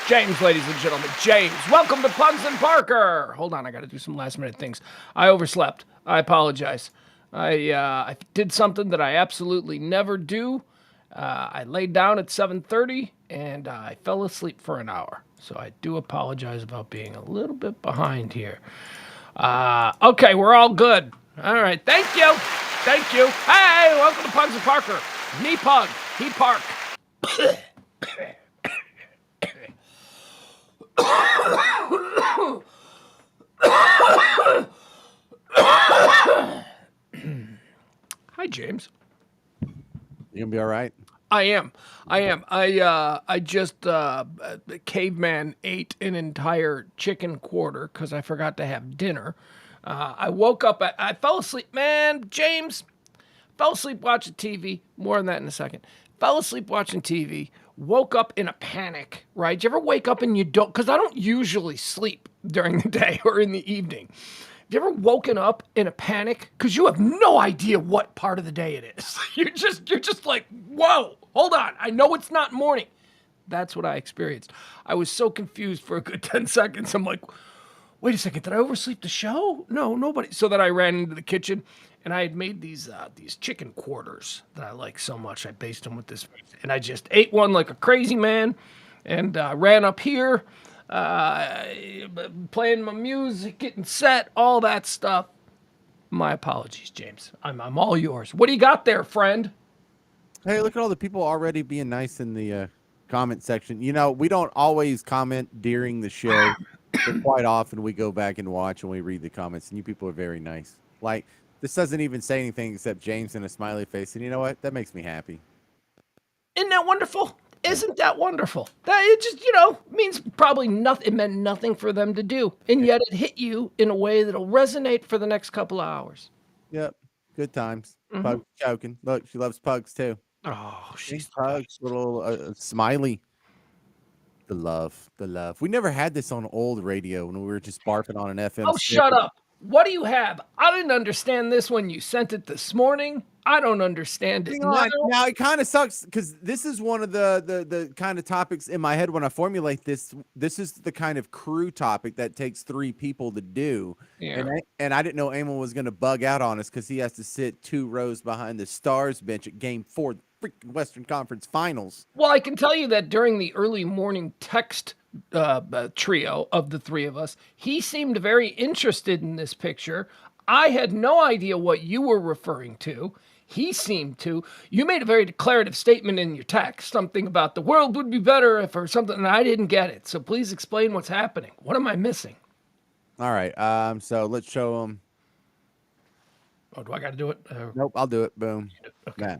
James, ladies and gentlemen, James. Welcome to Pugs Parker. Hold on, I got to do some last-minute things. I overslept. I apologize. I did something that I absolutely never do. I laid down at 7:30 and I fell asleep for an hour. So I do apologize about being a little bit behind here. Okay, we're all good. All right, thank you. Thank you. Hey, welcome to Pugs Parker. Me Pug, he Park. Hi, James. You gonna be all right? I am. I just caveman ate an entire chicken quarter because I forgot to have dinner. I woke up. I fell asleep. Man, James, fell asleep watching TV. More on that in a second. Fell asleep watching TV. Woke up in a panic. Right? You ever wake up and you don't? Because I don't usually sleep during the day or in the evening. Have you ever woken up in a panic because you have no idea what part of the day it is? You're just like, whoa, hold on. I know it's not morning. That's what I experienced. I was so confused for a good 10 seconds. I'm like, wait a second, did I oversleep the show? No, nobody. So then I ran into the kitchen and I had made these chicken quarters that I like so much. I based them with this, and I just ate one like a crazy man and ran up here. Playing my music, getting set, all that stuff. My apologies, James. I'm all yours. What do you got there, friend? Hey, look at all the people already being nice in the comment section. You know, we don't always comment during the show, but quite often we go back and watch and we read the comments, and you people are very nice. Like, this doesn't even say anything except James and a smiley face, and you know what? That makes me happy. Isn't that wonderful? Isn't that wonderful? That it just, means probably nothing. It meant nothing for them to do. And yet it hit you in a way that'll resonate for the next couple of hours. Yep. Good times. Pug's joking. Look, she loves pugs too. Oh, she's Pugs, little smiley. The love. We never had this on old radio when we were just barfing on an FM. Oh, shut up. What do you have? I didn't understand this when you sent it this morning. I don't understand it now. Now it kind of sucks because this is one of the kind of topics in my head when I formulate this. This is the kind of crew topic that takes 3 people to do. Yeah. And I didn't know Emil was going to bug out on us because he has to sit 2 rows behind the Stars bench at Game 4, the freaking Western Conference Finals. Well, I can tell you that during the early morning text trio of the 3 of us, he seemed very interested in this picture. I had no idea what you were referring to. He seemed to. You made a very declarative statement in your text, something about the world would be better if or something, and I didn't get it. So please explain what's happening. What am I missing? All right. So let's show them. Oh, do I got to do it? Nope, I'll do it. Boom. Okay. All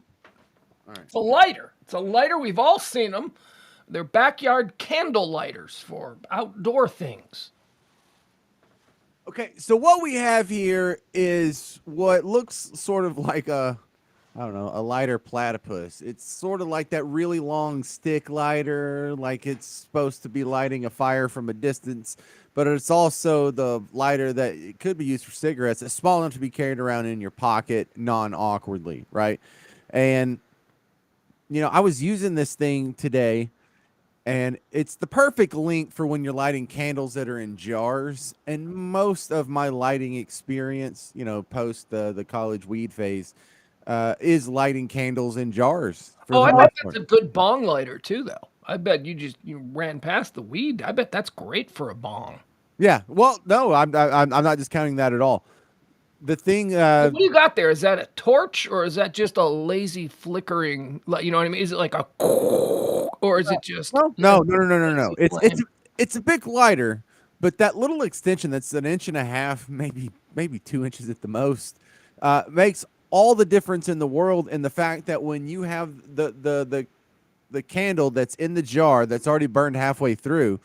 right. It's a lighter. It's a lighter. We've all seen them. They're backyard candle lighters for outdoor things. Okay, so what we have here is what looks sort of like a lighter platypus. It's sort of like that really long stick lighter, like it's supposed to be lighting a fire from a distance, but it's also the lighter that it could be used for cigarettes. It's small enough to be carried around in your pocket non-awkwardly, right? And, I was using this thing today, and it's the perfect link for when you're lighting candles that are in jars. And most of my lighting experience, post the college weed phase, is lighting candles in jars. I bet that's a good bong lighter too, though. I bet you ran past the weed. I bet that's great for a bong. Yeah. Well, no, I'm not discounting that at all. The thing. What do you got there? Is that a torch or is that just a lazy flickering? You know what I mean? Is it like a, or is it just? No. It's a big lighter, but that little extension that's 1.5 inches, maybe 2 inches at the most, makes all the difference in the world. And the fact that when you have the candle that's in the jar that's already burned halfway through,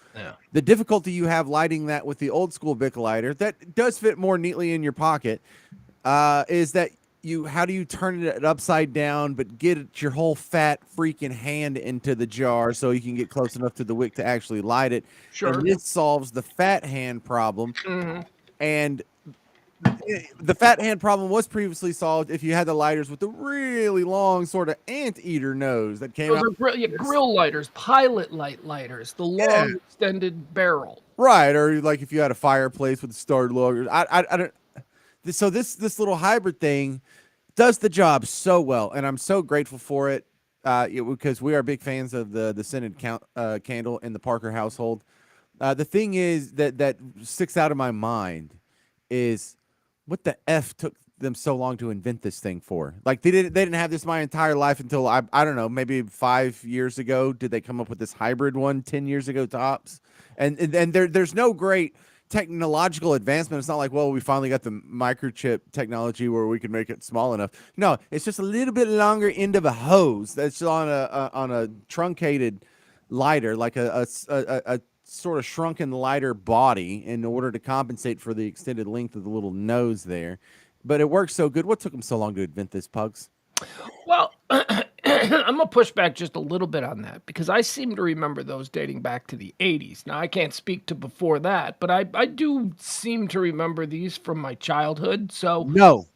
the difficulty you have lighting that with the old school Bic lighter that does fit more neatly in your pocket, is that how do you turn it upside down but get your whole fat freaking hand into the jar so you can get close enough to the wick to actually light it. Sure. And this solves the fat hand problem. Mm-hmm. And the fat hand problem was previously solved if you had the lighters with the really long sort of anteater nose that came Those out. are grill lighters, pilot light lighters, the Yeah, long extended barrel. right. Or like if you had a fireplace with the started loggers. I don't. So this little hybrid thing does the job so well, and I'm so grateful for it. Because we are big fans of the scented candle in the Parker household. The thing is that sticks out of my mind is what the f took them so long to invent this thing for. Like they didn't have this my entire life until I don't know, maybe 5 years ago did they come up with this hybrid one, 10 years ago tops. And there's no great technological advancement. It's not like, well, we finally got the microchip technology where we can make it small enough. No, it's just a little bit longer end of a hose that's on a truncated lighter, like a sort of shrunken lighter body in order to compensate for the extended length of the little nose there. But it works so good. What took them so long to invent this, Pugs? Well, I'm gonna push back just a little bit on that because I seem to remember those dating back to the 80s. Now I can't speak to before that, but I do seem to remember these from my childhood. So No,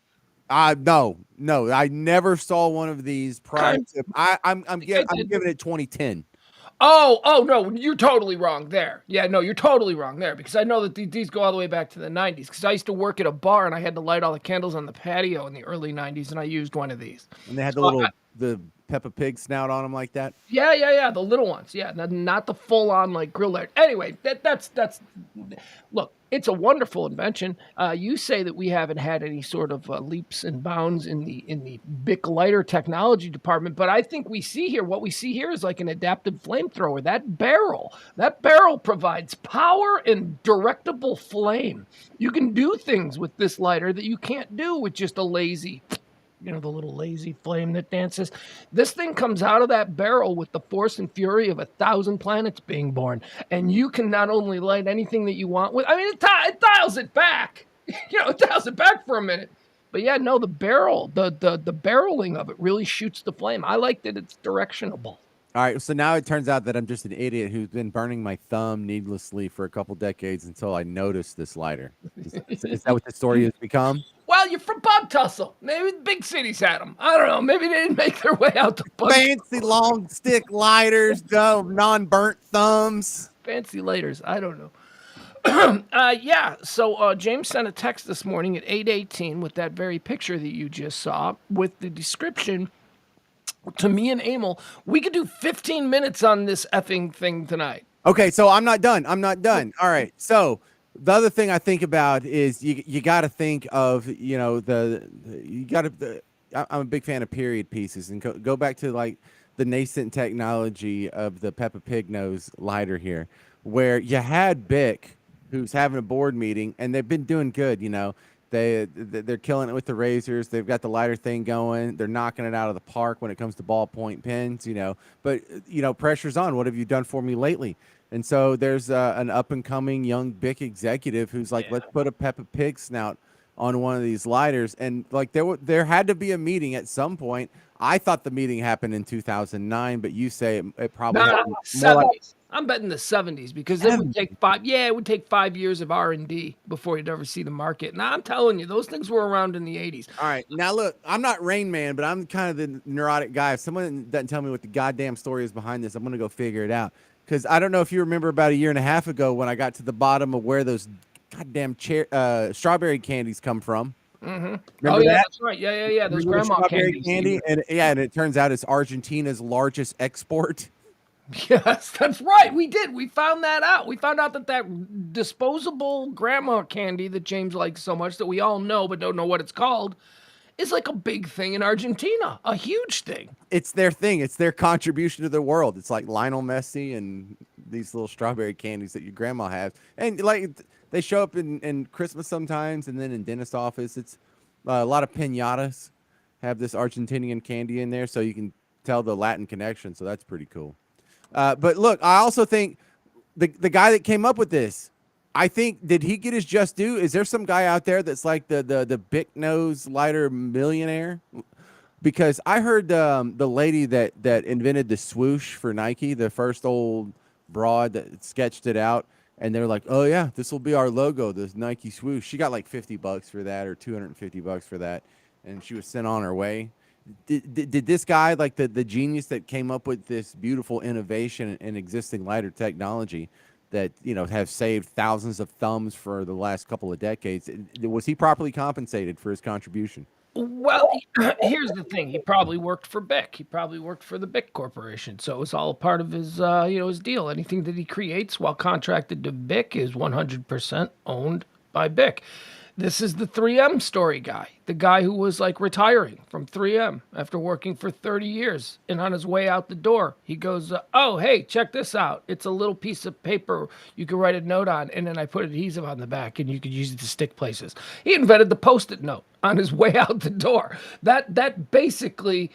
no. I never saw one of these prior I to. think I I'm did. giving it 2010. Oh no, you're totally wrong there. Yeah, no, you're totally wrong there because I know that these go all the way back to the 90s because I used to work at a bar and I had to light all the candles on the patio in the early 90s and I used one of these. And they had So the Peppa Pig snout on them like that. yeah, the little ones. Yeah, not the full on like grill light. Anyway, that's look, it's a wonderful invention. You say that we haven't had any sort of leaps and bounds in the Bic lighter technology department, but I think what we see here is like an adaptive flamethrower. That barrel provides power and directable flame. You can do things with this lighter that you can't do with just a lazy, the little lazy flame that dances. This thing comes out of that barrel with the force and fury of 1,000 planets being born. And you can not only light anything that you want with, I mean, it dials it back. It dials it back for a minute. But yeah, no, the barreling of it really shoots the flame. I like that it's directionable. All right, so now it turns out that I'm just an idiot who's been burning my thumb needlessly for a couple decades until I noticed this lighter. Is that what the story has become? Well, you're from Bob Tussle. Maybe the big cities had them. I don't know. Maybe they didn't make their way out to Fancy long stick lighters, non-burnt thumbs. fancy lighters. I don't know. Yeah, so James sent a text this morning at 8:18 with that very picture that you just saw with the description to me and Emil. We could do 15 minutes on this effing thing tonight. Okay, so I'm not done. I'm not done. All right. So the other thing I think about is you got to think of you got to. I'm a big fan of period pieces and go back to like the nascent technology of the Peppa Pig nose lighter here, where you had Bic, who's having a board meeting, and they've been doing good. They're killing it with the razors. They've got the lighter thing going. They're knocking it out of the park when it comes to ballpoint pens. But pressure's on. What have you done for me lately? And so there's an up and coming young Bic executive who's like, let's put a Peppa Pig snout on one of these lighters. And like there had to be a meeting at some point. I thought the meeting happened in 2009, but you say it probably Nah, happened more like 70s. I'm betting the 70s because it would take 5. Yeah, it would take 5 years of R&D before you'd ever see the market. Now I'm telling you, those things were around in the 80s. All right. Now, look, I'm not Rain Man, but I'm kind of the neurotic guy. If someone doesn't tell me what the goddamn story is behind this, I'm going to go figure it out. Because I don't know if you remember about a year and a half ago when I got to the bottom of where those goddamn strawberry candies come from. Mm-hmm. Remember Yeah, that? that's right. Yeah. Those Remember the grandma strawberry candies. candy? And it turns out it's Argentina's largest export. Yes, that's right. We did. We found that out. We found out that disposable grandma candy that James likes so much that we all know but don't know what it's called is like a big thing in Argentina, a huge thing. It's their thing. It's their contribution to the world. It's like Lionel Messi and these little strawberry candies that your grandma has. And like they show up in Christmas sometimes, and then in dentist office, it's a lot of pinatas have this Argentinian candy in there, so you can tell the Latin connection. So that's pretty cool. But look, I also think the guy that came up with this, I think, did he get his just due? Is there some guy out there that's like the Bic nose lighter millionaire? Because I heard the lady that invented the swoosh for Nike, the first old broad that sketched it out, and they're like, "Oh yeah, this will be our logo, this Nike swoosh." She got like $50 for that, or $250 for that, and she was sent on her way. Did this guy, like the genius that came up with this beautiful innovation and existing lighter technology that have saved thousands of thumbs for the last couple of decades, was he properly compensated for his contribution? Well, here's the thing. He probably worked for Bic. He probably worked for the Bic Corporation. So it was all part of his, his deal. Anything that he creates while contracted to Bic is 100% owned by Bic. This is the 3M story guy, the guy who was like retiring from 3M after working for 30 years. And on his way out the door, he goes, "Oh, hey, check this out. It's a little piece of paper you can write a note on. And then I put adhesive on the back and you could use it to stick places." He invented the Post it note on his way out the door. That basically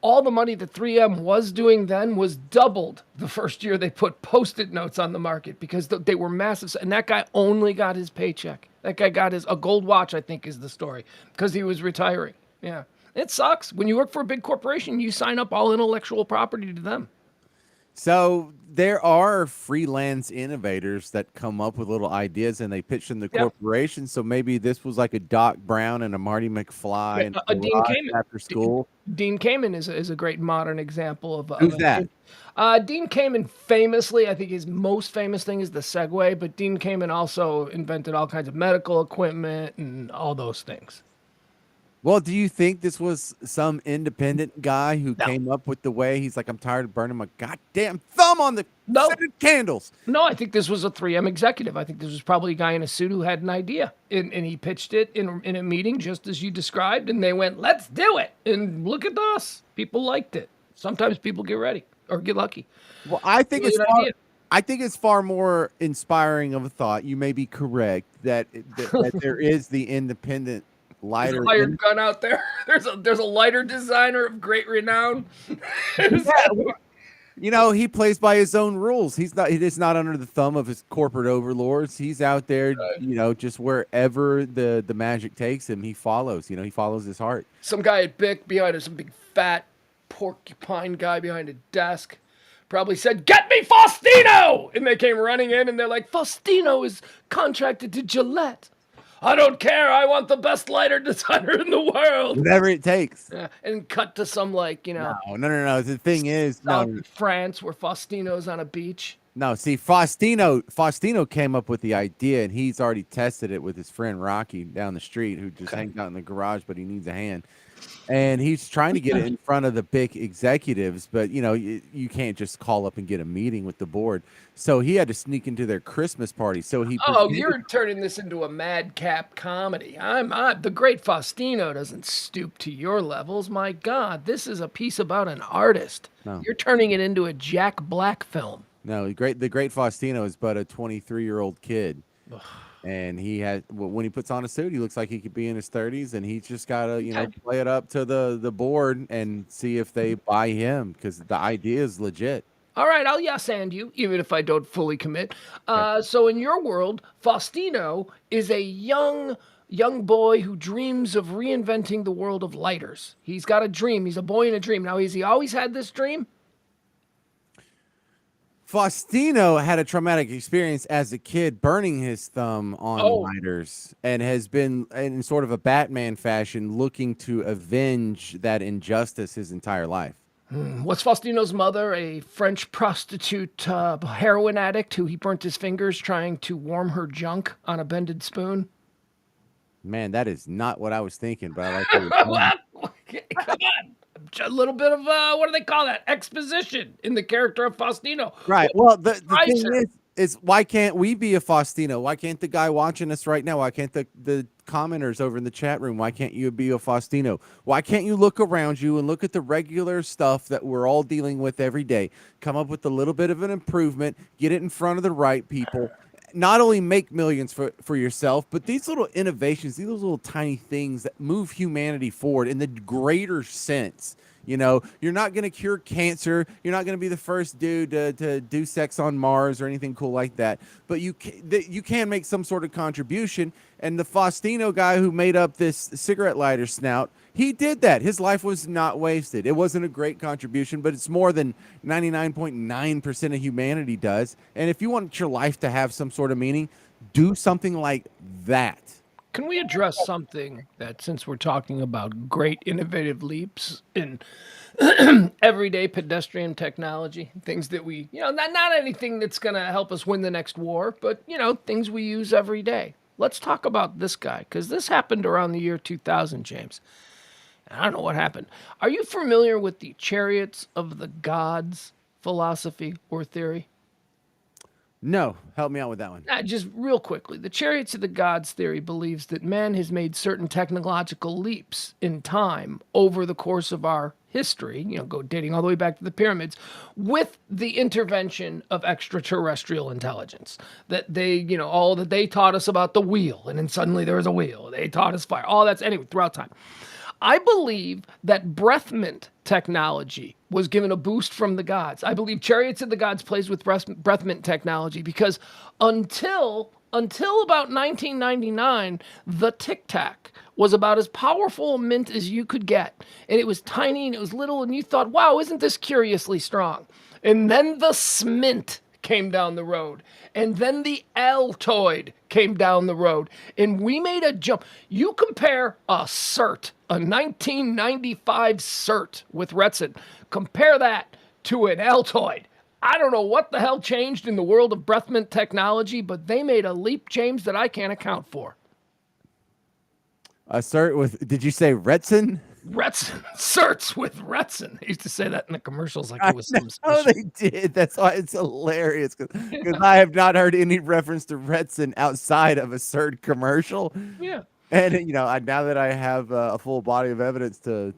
all the money that 3M was doing then was doubled the first year they put Post-it notes on the market because they were massive. And that guy only got his paycheck. That guy got a gold watch, I think is the story, because he was retiring. Yeah. It sucks. When you work for a big corporation, you sign up all intellectual property to them. So there are freelance innovators that come up with little ideas and they pitch them to Yeah. corporations. So maybe this was like a Doc Brown and a Marty McFly Yeah, in a a Dean garage Kamen. after school. Dean Kamen is a great modern example of Who's a that? Dean Kamen famously, I think his most famous thing is the Segway, but Dean Kamen also invented all kinds of medical equipment and all those things. Well, do you think this was some independent guy who No, came up with the way? He's like, I'm tired of burning my goddamn thumb on the no, scented candles. no. I think this was a 3M executive. I think this was probably a guy in a suit who had an idea, and he pitched it in a meeting just as you described, and they went, "Let's do it!" And look at us. People liked it. Sometimes people get ready or get lucky. Well, I think Really it's good far. idea. I think it's far more inspiring of a thought. You may be correct that there is the independent There's a lighter. hired gun out there. There's a lighter designer of great renown. He plays by his own rules. He is not under the thumb of his corporate overlords. He's out there, just wherever the magic takes him, he follows. He follows his heart. Some guy at Bic behind some big fat porcupine guy behind a desk probably said, "Get me Faustino!" And they came running in and they're like, "Faustino is contracted to Gillette." "I don't care. I want the best lighter designer in the world." Whatever it takes. Yeah, and cut to some No. The thing is, South no, France where Faustino's on a beach. no. See, Faustino came up with the idea, and he's already tested it with his friend Rocky down the street, who just hangs out in the garage, but he needs a hand. And he's trying to get it in front of the big executives, but you can't just call up and get a meeting with the board. So he had to sneak into their Christmas party. So he Oh, pretended- you're turning this into a madcap comedy. The great Faustino doesn't stoop to your levels. My God, this is a piece about an artist. No. You're turning it into a Jack Black film. No, the great Faustino is but a 23-year-old kid. And when he puts on a suit, he looks like he could be in his 30s, and he's just got to, play it up to the board and see if they buy him, because the idea is legit. All right, I'll yes and you, even if I don't fully commit. So in your world, Faustino is a young boy who dreams of reinventing the world of lighters. He's got a dream. He's a boy in a dream. Now, has he always had this dream? Faustino had a traumatic experience as a kid burning his thumb on lighters, and has been in sort of a Batman fashion looking to avenge that injustice his entire life. Was Faustino's mother a French prostitute heroin addict who he burnt his fingers trying to warm her junk on a bended spoon? Man, that is not what I was thinking, but I like what you're saying. Come on. A little bit of, what do they call that? Exposition in the character of Faustino. Right. Well, the thing him. is, why can't we be a Faustino? Why can't the guy watching us right now? Why can't the commenters over in the chat room? Why can't you be a Faustino? Why can't you look around you and look at the regular stuff that we're all dealing with every day? Come up with a little bit of an improvement, get it in front of the right people. Not only make millions for yourself, but these little innovations, these little tiny things that move humanity forward in the greater sense. You know, you're not going to cure cancer. You're not going to be the first dude to do sex on Mars or anything cool like that. But you can make some sort of contribution. And the Faustino guy who made up this cigarette lighter snout, he did that. His life was not wasted. It wasn't a great contribution, but it's more than 99.9% of humanity does. And if you want your life to have some sort of meaning, do something like that. Can we address something that, since we're talking about great innovative leaps in everyday pedestrian technology, things that we, not anything that's going to help us win the next war, but, things we use every day. Let's talk about this guy, because this happened around the year 2000, James. I don't know what happened. Are you familiar with the chariots of the gods philosophy or theory? No, help me out with that one. Just real quickly, the chariots of the gods theory believes that man has made certain technological leaps in time over the course of our history, go dating all the way back to the pyramids, with the intervention of extraterrestrial intelligence. That they, all that they taught us about the wheel, and then suddenly there was a wheel. They taught us fire. All that's anyway throughout time. I believe that breath mint technology was given a boost from the gods. I believe Chariots of the Gods plays with breath mint technology because until about 1999, the Tic Tac was about as powerful a mint as you could get. And it was tiny and it was little, and you thought, wow, isn't this curiously strong? And then the Smint came down the road. And then the Altoid came down the road. And we made a jump. You compare a CERT, a 1995 CERT with Retson, compare that to an Altoid. I don't know what the hell changed in the world of breath mint technology, but they made a leap, James, that I can't account for. Start with, did you say Retson? Retson, certs with Retson. They used to say that in the commercials like I it was some know special. they did. That's why it's hilarious because I have not heard any reference to Retson outside of a certain commercial. Yeah. And now that I have a full body of evidence to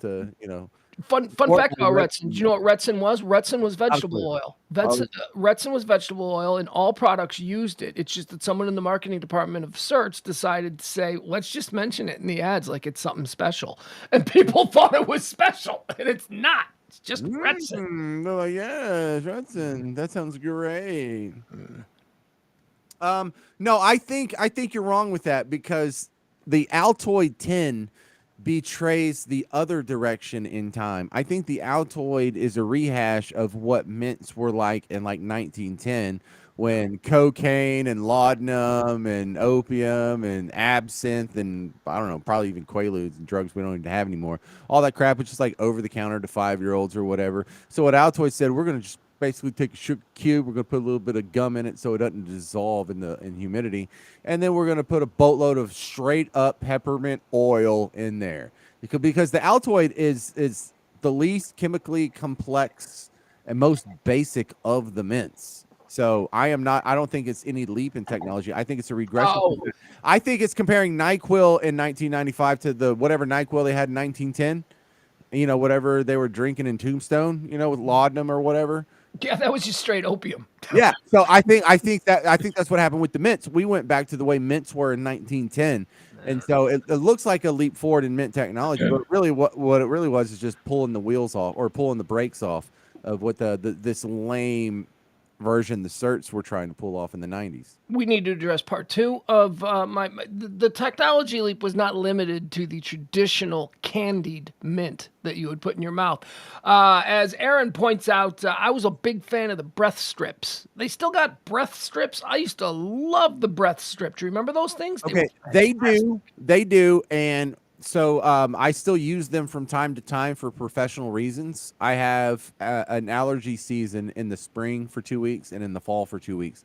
Fun support fact my about Retson. Did you know what Retson was? Retson was vegetable output. oil. Oh, Retson was vegetable oil, and all products used it. It's just that someone in the marketing department of Certs decided to say, let's just mention it in the ads like it's something special. And people thought it was special, and it's not. It's just Retson. they're like, yeah, Retson. That sounds great. No, I think you're wrong with that because the Altoid 10 betrays the other direction in time. I think the Altoid is a rehash of what mints were like in like 1910 when cocaine and laudanum and opium and absinthe and I don't know, probably even quaaludes and drugs we don't even have anymore. All that crap was just like over the counter to 5-year-olds or whatever. So what Altoid said, we're going to just basically take a sugar cube. We're going to put a little bit of gum in it so it doesn't dissolve in humidity, and then we're going to put a boatload of straight up peppermint oil in there because the Altoid is the least chemically complex and most basic of the mints. So I don't think it's any leap in technology. I think it's a regression. Oh, I think it's comparing NyQuil in 1995 to the whatever NyQuil they had in 1910. Whatever they were drinking in Tombstone, with laudanum or whatever. yeah, that was just straight opium. Yeah. So I think that's what happened with the mints. We went back to the way mints were in 1910. And so it looks like a leap forward in mint technology, but really what it really was is just pulling the wheels off or pulling the brakes off of what this lame version the certs were trying to pull off in the 90s. We need to address part two of the technology leap was not limited to the traditional candied mint that you would put in your mouth. As Aaron points out, I was a big fan of the breath strips. They still got breath strips. I used to love the breath strip. Do you remember those things? Okay, they do, and so I still use them from time to time for professional reasons. I have an allergy season in the spring for 2 weeks and in the fall for 2 weeks.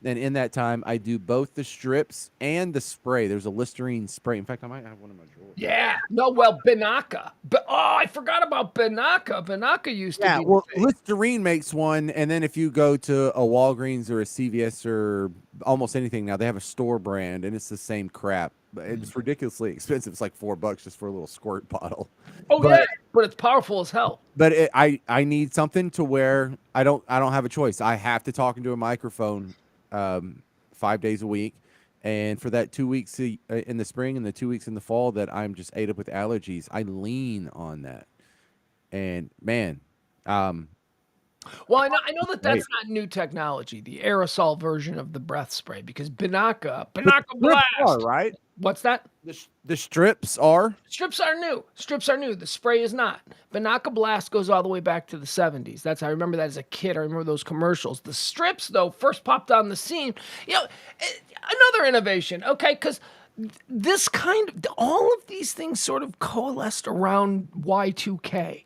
And in that time, I do both the strips and the spray. There's a Listerine spray. In fact, I might have one in my drawer. Yeah. No, well, Banaka. But I forgot about Banaka. Banaka used to Yeah, be. well, Listerine makes one, and then if you go to a Walgreens or a CVS or almost anything now, they have a store brand, and it's the same crap. But it's ridiculously expensive. It's like $4 just for a little squirt bottle. Oh But yeah, but it's powerful as hell. but I need something to where I don't have a choice. I have to talk into a microphone 5 days a week, and for that 2 weeks in the spring and the 2 weeks in the fall that I'm just ate up with allergies, I lean on that. And man, um, Well, I know that great. that's not new technology, the aerosol version of the breath spray, because Binaca, But the Binaca strips are Blast. right. What's that? The strips are. Strips are new. Strips are new. The spray is not. Binaca Blast goes all the way back to the 70s. That's I remember that as a kid. I remember those commercials. The strips, though, first popped on the scene. You know, another innovation. Okay, because this kind of all of these things sort of coalesced around Y2K.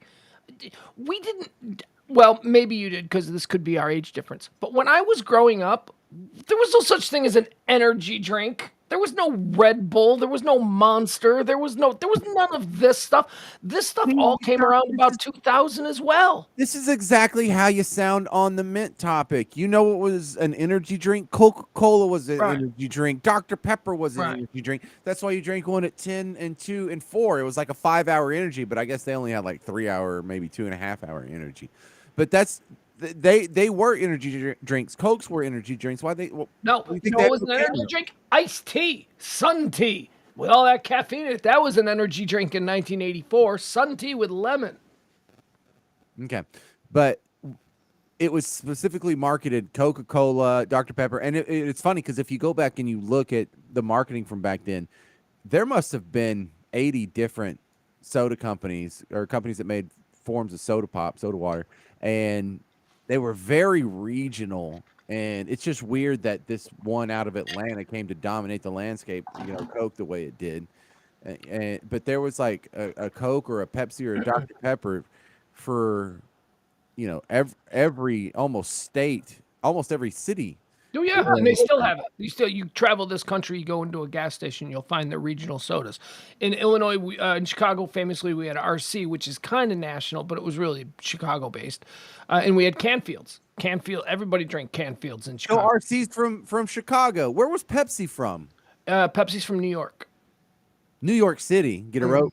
We didn't. Well, maybe you did because this could be our age difference. But when I was growing up, there was no such thing as an energy drink. There was no Red Bull. There was no Monster. There was none of this stuff. This stuff See, all came John, around about 2000 as well. this is exactly how you sound on the mint topic. You know what was an energy drink? Coca-Cola was an Right. energy drink. Dr. Pepper was an Right. energy drink. That's why you drank one at 10 and 2 and 4. It was like a 5-hour energy, but I guess they only had like 3-hour, maybe 2.5-hour energy. But they were energy drinks. Cokes were energy drinks. Why they? Well, No, you you think know they what ever was an energy became drink? Iced tea, sun tea. With all that caffeine in it, that was an energy drink in 1984. Sun tea with lemon. okay, but it was specifically marketed Coca-Cola, Dr. Pepper, and it's funny because if you go back and you look at the marketing from back then, there must have been 80 different soda companies or companies that made forms of soda pop, soda water, and they were very regional. And it's just weird that this one out of Atlanta came to dominate the landscape, Coke the way it did. But there was like a Coke or a Pepsi or a Dr. Pepper for every almost state, almost every city. Oh yeah, and they still have it. You travel this country, you go into a gas station, you'll find their regional sodas. In Illinois, in Chicago, famously, we had RC, which is kind of national, but it was really Chicago based, and we had Canfields. Canfield, everybody drank Canfields in So Chicago. RC's from Chicago. Where was Pepsi from? Pepsi's from New York. New York City. Get a rope.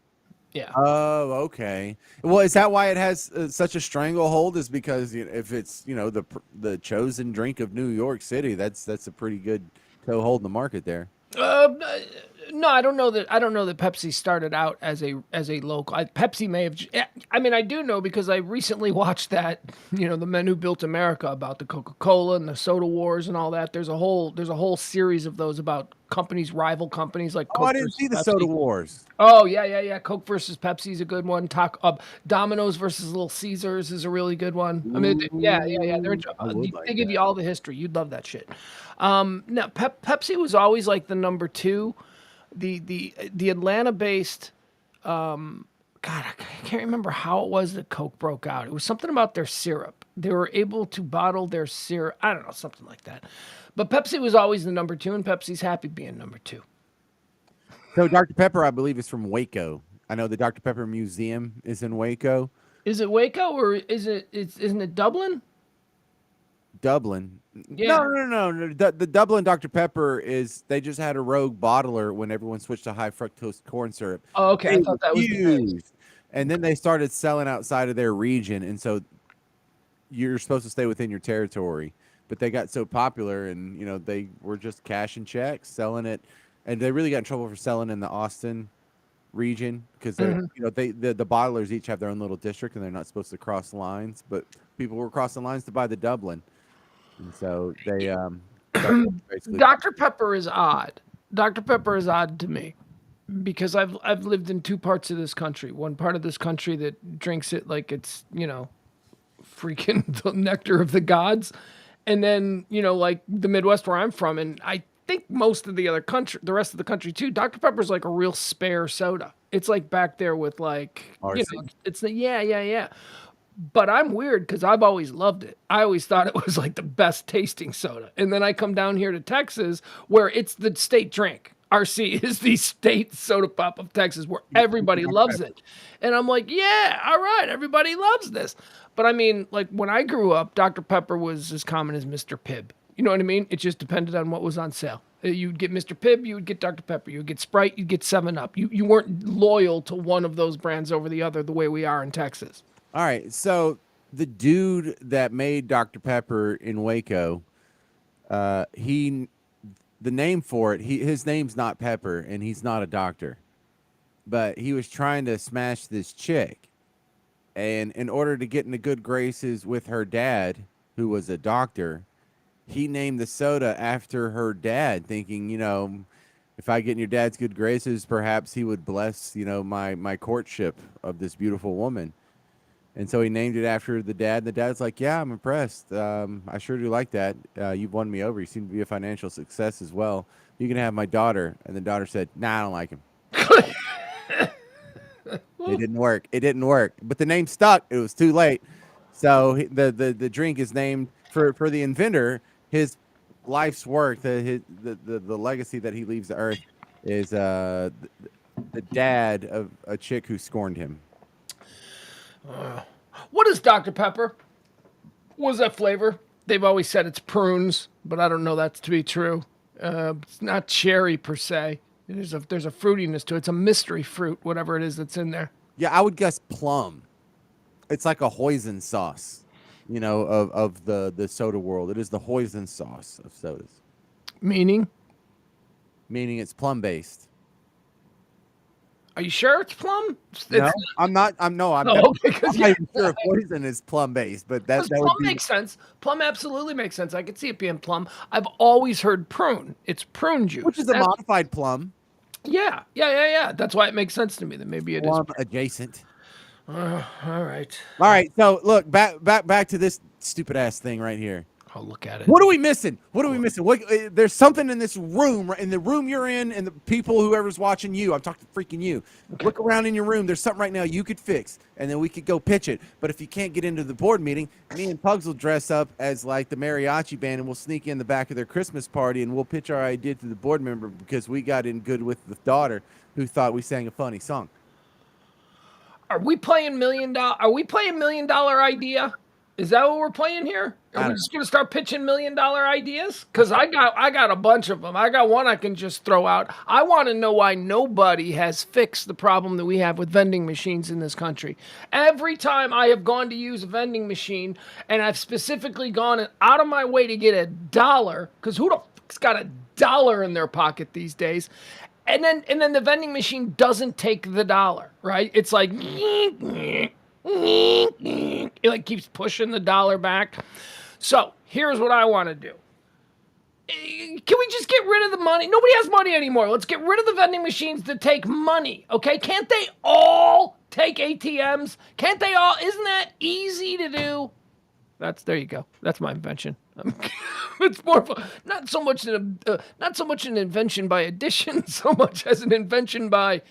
Yeah. Oh, okay. Well, is that why it has such a stranglehold? Is because if it's the chosen drink of New York City, that's a pretty good toehold in the market there. Uh, no, I don't know that. I don't know that Pepsi started out as a local. Pepsi may have. I mean, I do know because I recently watched that. The Men Who Built America about the Coca Cola and the soda wars and all that. There's a whole series of those about companies, rival companies like Oh, I Coke didn't versus see the Soda Pepsi. Wars. Oh yeah, yeah, yeah. Coke versus Pepsi is a good one. Domino's versus Little Caesars is a really good one. I mean, yeah, yeah, yeah. Ooh, I would They like give that. you all the history. You'd love that shit. No, Pepsi was always like the number two. The Atlanta-based. God, I can't remember how it was that Coke broke out. It was something about their syrup. They were able to bottle their syrup. I don't know, something like that. But Pepsi was always the number two, and Pepsi's happy being number two. So Dr. Pepper, I believe, is from Waco. I know the Dr. Pepper Museum is in Waco, Is it Waco or isn't it Dublin? Dublin. No, Yeah. no, no, no. The Dublin Dr. Pepper is they just had a rogue bottler when everyone switched to high fructose corn syrup. Oh, okay. I They thought that was the base. refused, and then they started selling outside of their region, and so you're supposed to stay within your territory. But they got so popular, and they were just cashing checks, selling it, and they really got in trouble for selling in the Austin region because they're the bottlers each have their own little district and they're not supposed to cross lines, but people were crossing lines to buy the Dublin, and so they basically. Dr. Pepper is odd. Dr. Pepper is odd to me because I've lived in two parts of this country. One part of this country that drinks it like it's, freaking the nectar of the gods. And then, like the Midwest where I'm from, and I think most of the rest of the country too, Dr. Pepper's like a real spare soda. It's like back there with like, RC. it's the, yeah, yeah, yeah. But I'm weird because I've always loved it. I always thought it was like the best tasting soda. And then I come down here to Texas where it's the state drink. RC is the state soda pop of Texas where everybody loves it. And I'm like, yeah, all right, everybody loves this. But I mean, like when I grew up, Dr. Pepper was as common as Mr. Pibb. You know what I mean? It just depended on what was on sale. You'd get Mr. Pibb, you would get Dr. Pepper, you would get Sprite, you'd get 7 Up. You weren't loyal to one of those brands over the other the way we are in Texas. All right, so the dude that made Dr. Pepper in Waco, he the name for it, his name's not Pepper, and he's not a doctor, but he was trying to smash this chick, And in order to get into good graces with her dad, who was a doctor, he named the soda after her dad, thinking, if I get in your dad's good graces, perhaps he would bless, my courtship of this beautiful woman. And so he named it after the dad. The dad's like, yeah, I'm impressed. I sure do like that. You've won me over. You seem to be a financial success as well. You can have my daughter. And the daughter said, nah, I don't like him. It didn't work. It didn't work. But the name stuck. It was too late. So the drink is named for the inventor. His life's work, the legacy that he leaves the earth is the dad of a chick who scorned him. What is Dr. Pepper? What was that flavor? They've always said it's prunes, but I don't know that to be true. It's not cherry per se. There's a fruitiness to it. It's a mystery fruit, whatever it is that's in there. Yeah, I would guess plum. It's like a hoisin sauce, of the soda world. It is the hoisin sauce of sodas, Meaning? meaning it's plum based. Are you sure it's plum? No, I'm not. I'm no. I'm, Oh, def- okay, I'm because not even sure if poison is plum based, but that would plum be makes sense. Plum absolutely makes sense. I could see it being plum. I've always heard prune. It's prune juice. which is a modified plum, Yeah. That's why it makes sense to me that maybe it is. plum adjacent. All right. All right, so look back to this stupid ass thing right here. I'll look at it. What are we missing? What are we missing? There's something in this room, in the room you're in, and the people, whoever's watching you. I'm talking freaking you. Okay. Look around in your room. There's something right now you could fix, and then we could go pitch it. But if you can't get into the board meeting, me and Pugs will dress up as like the mariachi band, and we'll sneak in the back of their Christmas party, and we'll pitch our idea to the board member because we got in good with the daughter who thought we sang a funny song. Are we playing $1 million? Are we playing $1 million idea? Is that what we're playing here? Are we just gonna start pitching $1 million ideas? Because I got a bunch of them. I got one I can just throw out. I want to know why nobody has fixed the problem that we have with vending machines in this country. Every time I have gone to use a vending machine, and I've specifically gone out of my way to get $1, because who the fuck's got $1 in their pocket these days? And then the vending machine doesn't take the dollar, right? It's like it like keeps pushing the dollar back. So here's what I want to do. Can we just get rid of the money? Nobody has money anymore. Let's get rid of the vending machines that take money, okay? Can't they all take ATMs? Can't they all? Isn't that easy to do? There you go. That's my invention. It's more of not so much an invention by addition, so much as an invention by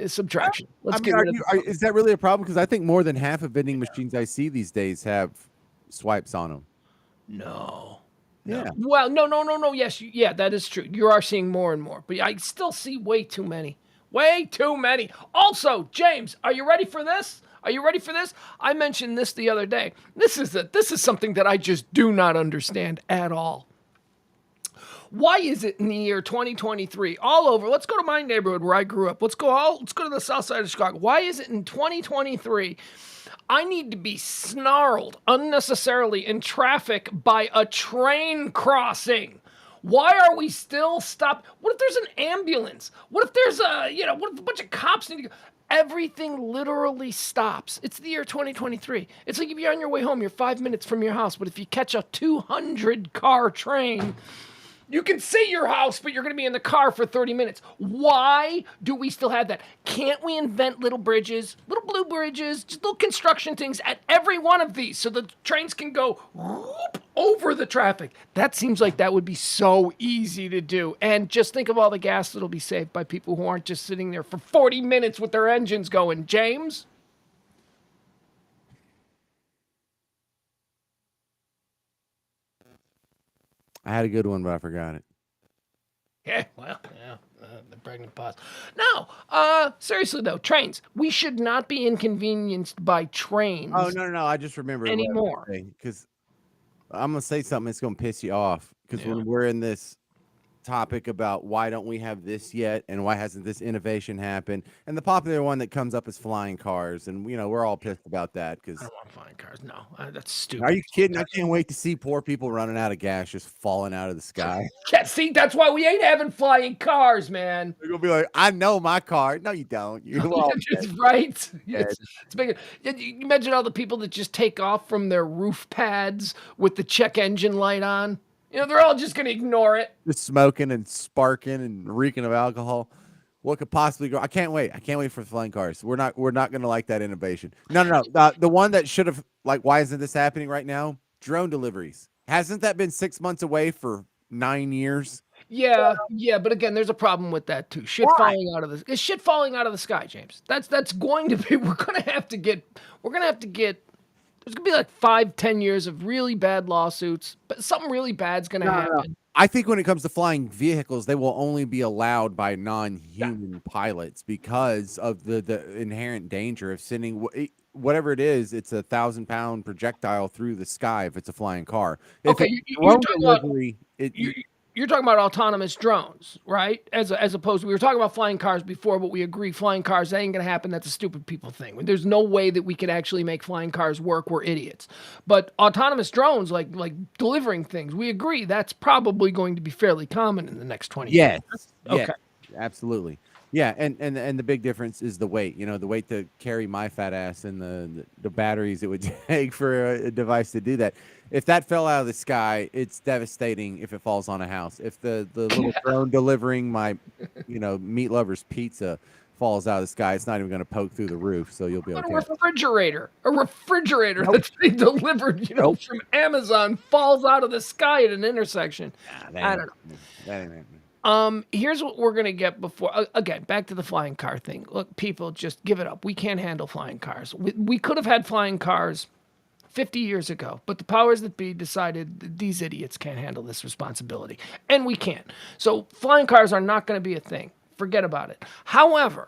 subtraction. Let's get rid of is that really a problem? Because I think more than half of vending machines I see these days have swipes on them. No. Yeah. Well, no. Yes, yeah, that is true. You are seeing more and more, but I still see way too many. Way too many. Also, James, are you ready for this? Are you ready for this? I mentioned this the other day. This is something that I just do not understand at all. Why is it in the year 2023 all over? Let's go to my neighborhood where I grew up. Let's go to the south side of Chicago. Why is it in 2023 I need to be snarled unnecessarily in traffic by a train crossing? Why are we still stopped? What if there's an ambulance? What if there's what if a bunch of cops need to go? Everything literally stops. It's the year 2023. It's like if you're on your way home, you're 5 minutes from your house, but if you catch a 200-car train, you can see your house, but you're going to be in the car for 30 minutes. Why do we still have that? Can't we invent little bridges, little blue bridges, just little construction things at every one of these so the trains can go whoop over the traffic? That seems like that would be so easy to do. And just think of all the gas that'll be saved by people who aren't just sitting there for 40 minutes with their engines going. James? I had a good one, but I forgot it. Yeah, the pregnant pause. No, seriously though, trains. We should not be inconvenienced by trains. Oh no! I just remembered anymore. Because I'm gonna say something that's gonna piss you off. Because when we're in this topic about why don't we have this yet and why hasn't this innovation happened. And the popular one that comes up is flying cars, and we're all pissed about that I because don't want flying cars. No, that's are stupid. you kidding? I can't wait to see poor people running out of gas just falling out of the sky. Yeah, see, that's why we ain't having flying cars, man. They're gonna be like, I know my car. No, you don't. You're all It's right. dead. It's big. You imagine all the people that just take off from their roof pads with the check engine light on. They're all just going to ignore it. Just smoking and sparking and reeking of alcohol. What could possibly go? I can't wait. I can't wait for flying cars. We're not gonna like that innovation. No. The one that should have, like, why isn't this happening right now? Drone deliveries. Hasn't that been 6 months away for 9 years? Yeah, but again, there's a problem with that too. Why? Shit falling out of the sky, James. That's going to be. We're gonna have to get. There's gonna be like 5, 10 years of really bad lawsuits, but something really bad's gonna No. happen. I think when it comes to flying vehicles, they will only be allowed by Yeah. non-human pilots because of the inherent danger of sending whatever it is. It's 1,000-pound projectile through the sky if it's a flying car. If Okay, it's you're drone talking about delivery, you're talking about autonomous drones, right? As opposed, we were talking about flying cars before, but we agree flying cars, that ain't gonna happen. That's a stupid people thing. There's no way that we could actually make flying cars work. We're idiots. But autonomous drones, like delivering things, we agree that's probably going to be fairly common in the next 20 years. yes, yes, Okay. absolutely. Yeah, and the big difference is the weight. The weight to carry my fat ass and the batteries it would take for a device to do that. If that fell out of the sky, it's devastating if it falls on a house. If the little drone delivering my, meat lovers pizza falls out of the sky, it's not even going to poke through the roof, so you'll be What a okay. refrigerator Nope. that's being delivered, Nope. from Amazon falls out of the sky at an intersection. Nah, that I ain't don't know. happening. That ain't happening. Here's what we're gonna get before. Again, back to the flying car thing. Look, people, just give it up. We can't handle flying cars. We could have had flying cars 50 years ago, but the powers that be decided that these idiots can't handle this responsibility, and we can't. So flying cars are not going to be a thing. Forget about it. However,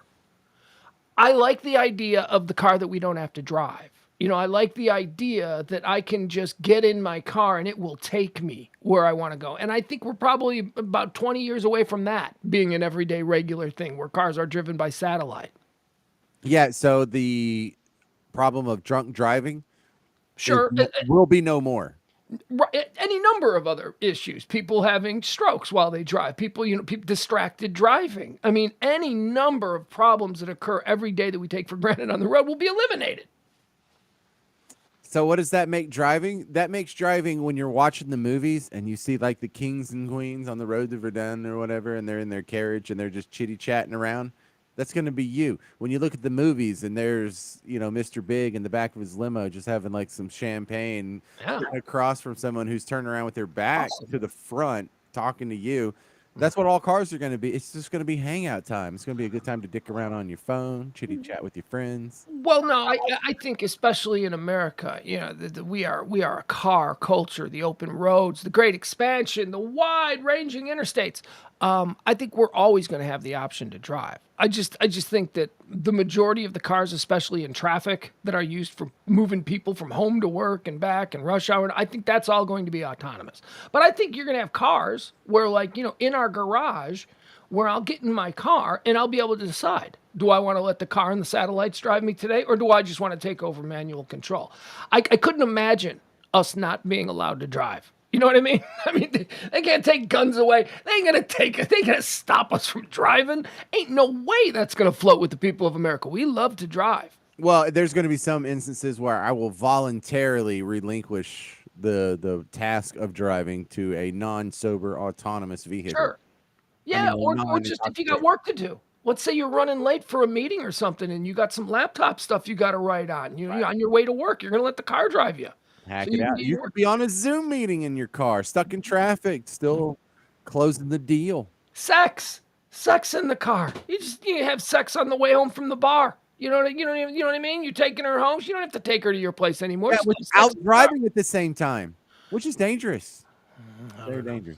I like the idea of the car that we don't have to drive. I like the idea that I can just get in my car and it will take me where I want to go. And I think we're probably about 20 years away from that being an everyday regular thing where cars are driven by satellite. Yeah, so the problem of drunk driving Sure, will be no more. any number of other issues. People having strokes while they drive. People, people distracted driving. I mean, any number of problems that occur every day that we take for granted on the road will be eliminated. So what does that make driving? That makes driving when you're watching the movies and you see like the kings and queens on the road to Verdun or whatever, and they're in their carriage and they're just chitty chatting around. That's going to be you. When you look at the movies and there's, Mr. Big in the back of his limo just having like some champagne Yeah. sitting across from someone who's turning around with their back Awesome. to the front talking to you. That's what all cars are going to be. It's just going to be hangout time. It's going to be a good time to dick around on your phone, chitty chat with your friends. Well, no, I think especially in America, we are a car culture, the open roads, the great expansion, the wide ranging interstates. I think we're always going to have the option to drive. I just think that the majority of the cars, especially in traffic, that are used for moving people from home to work and back and rush hour, I think that's all going to be autonomous. But I think you're going to have cars where, like, in our garage, where I'll get in my car and I'll be able to decide, do I want to let the car and the satellites drive me today, or do I just want to take over manual control? I couldn't imagine us not being allowed to drive. You know what I mean? I mean, they can't take guns away. They ain't gonna they ain't gonna stop us from driving. Ain't no way that's gonna float with the people of America. We love to drive. Well, there's going to be some instances where I will voluntarily relinquish the task of driving to a non-sober autonomous vehicle. Sure. I Yeah, mean, or just if you got work to do. Let's say you're running late for a meeting or something and you got some laptop stuff you got to write on. You're on your way to work. You're going to let the car drive you. hack So it you can out. do You your could work. be on a Zoom meeting in your car, stuck in traffic, still closing the deal. Sex in the car. You have sex on the way home from the bar. You know what I mean? You're taking her home. You don't have to take her to your place anymore. Yeah, Just have sex without in the car. driving at the same time, which is dangerous. Very dangerous.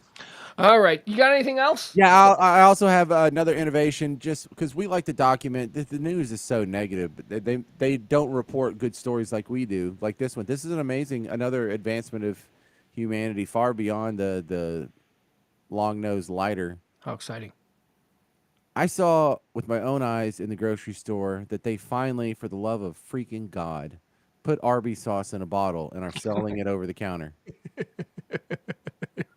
All right. You got anything else? Yeah, I also have another innovation just because we like to document. The news is so negative, but they don't report good stories like we do, like this one. This is another advancement of humanity, far beyond the long nosed lighter. How exciting. I saw with my own eyes in the grocery store that they finally, for the love of freaking God, put Arby's sauce in a bottle and are selling it over the counter.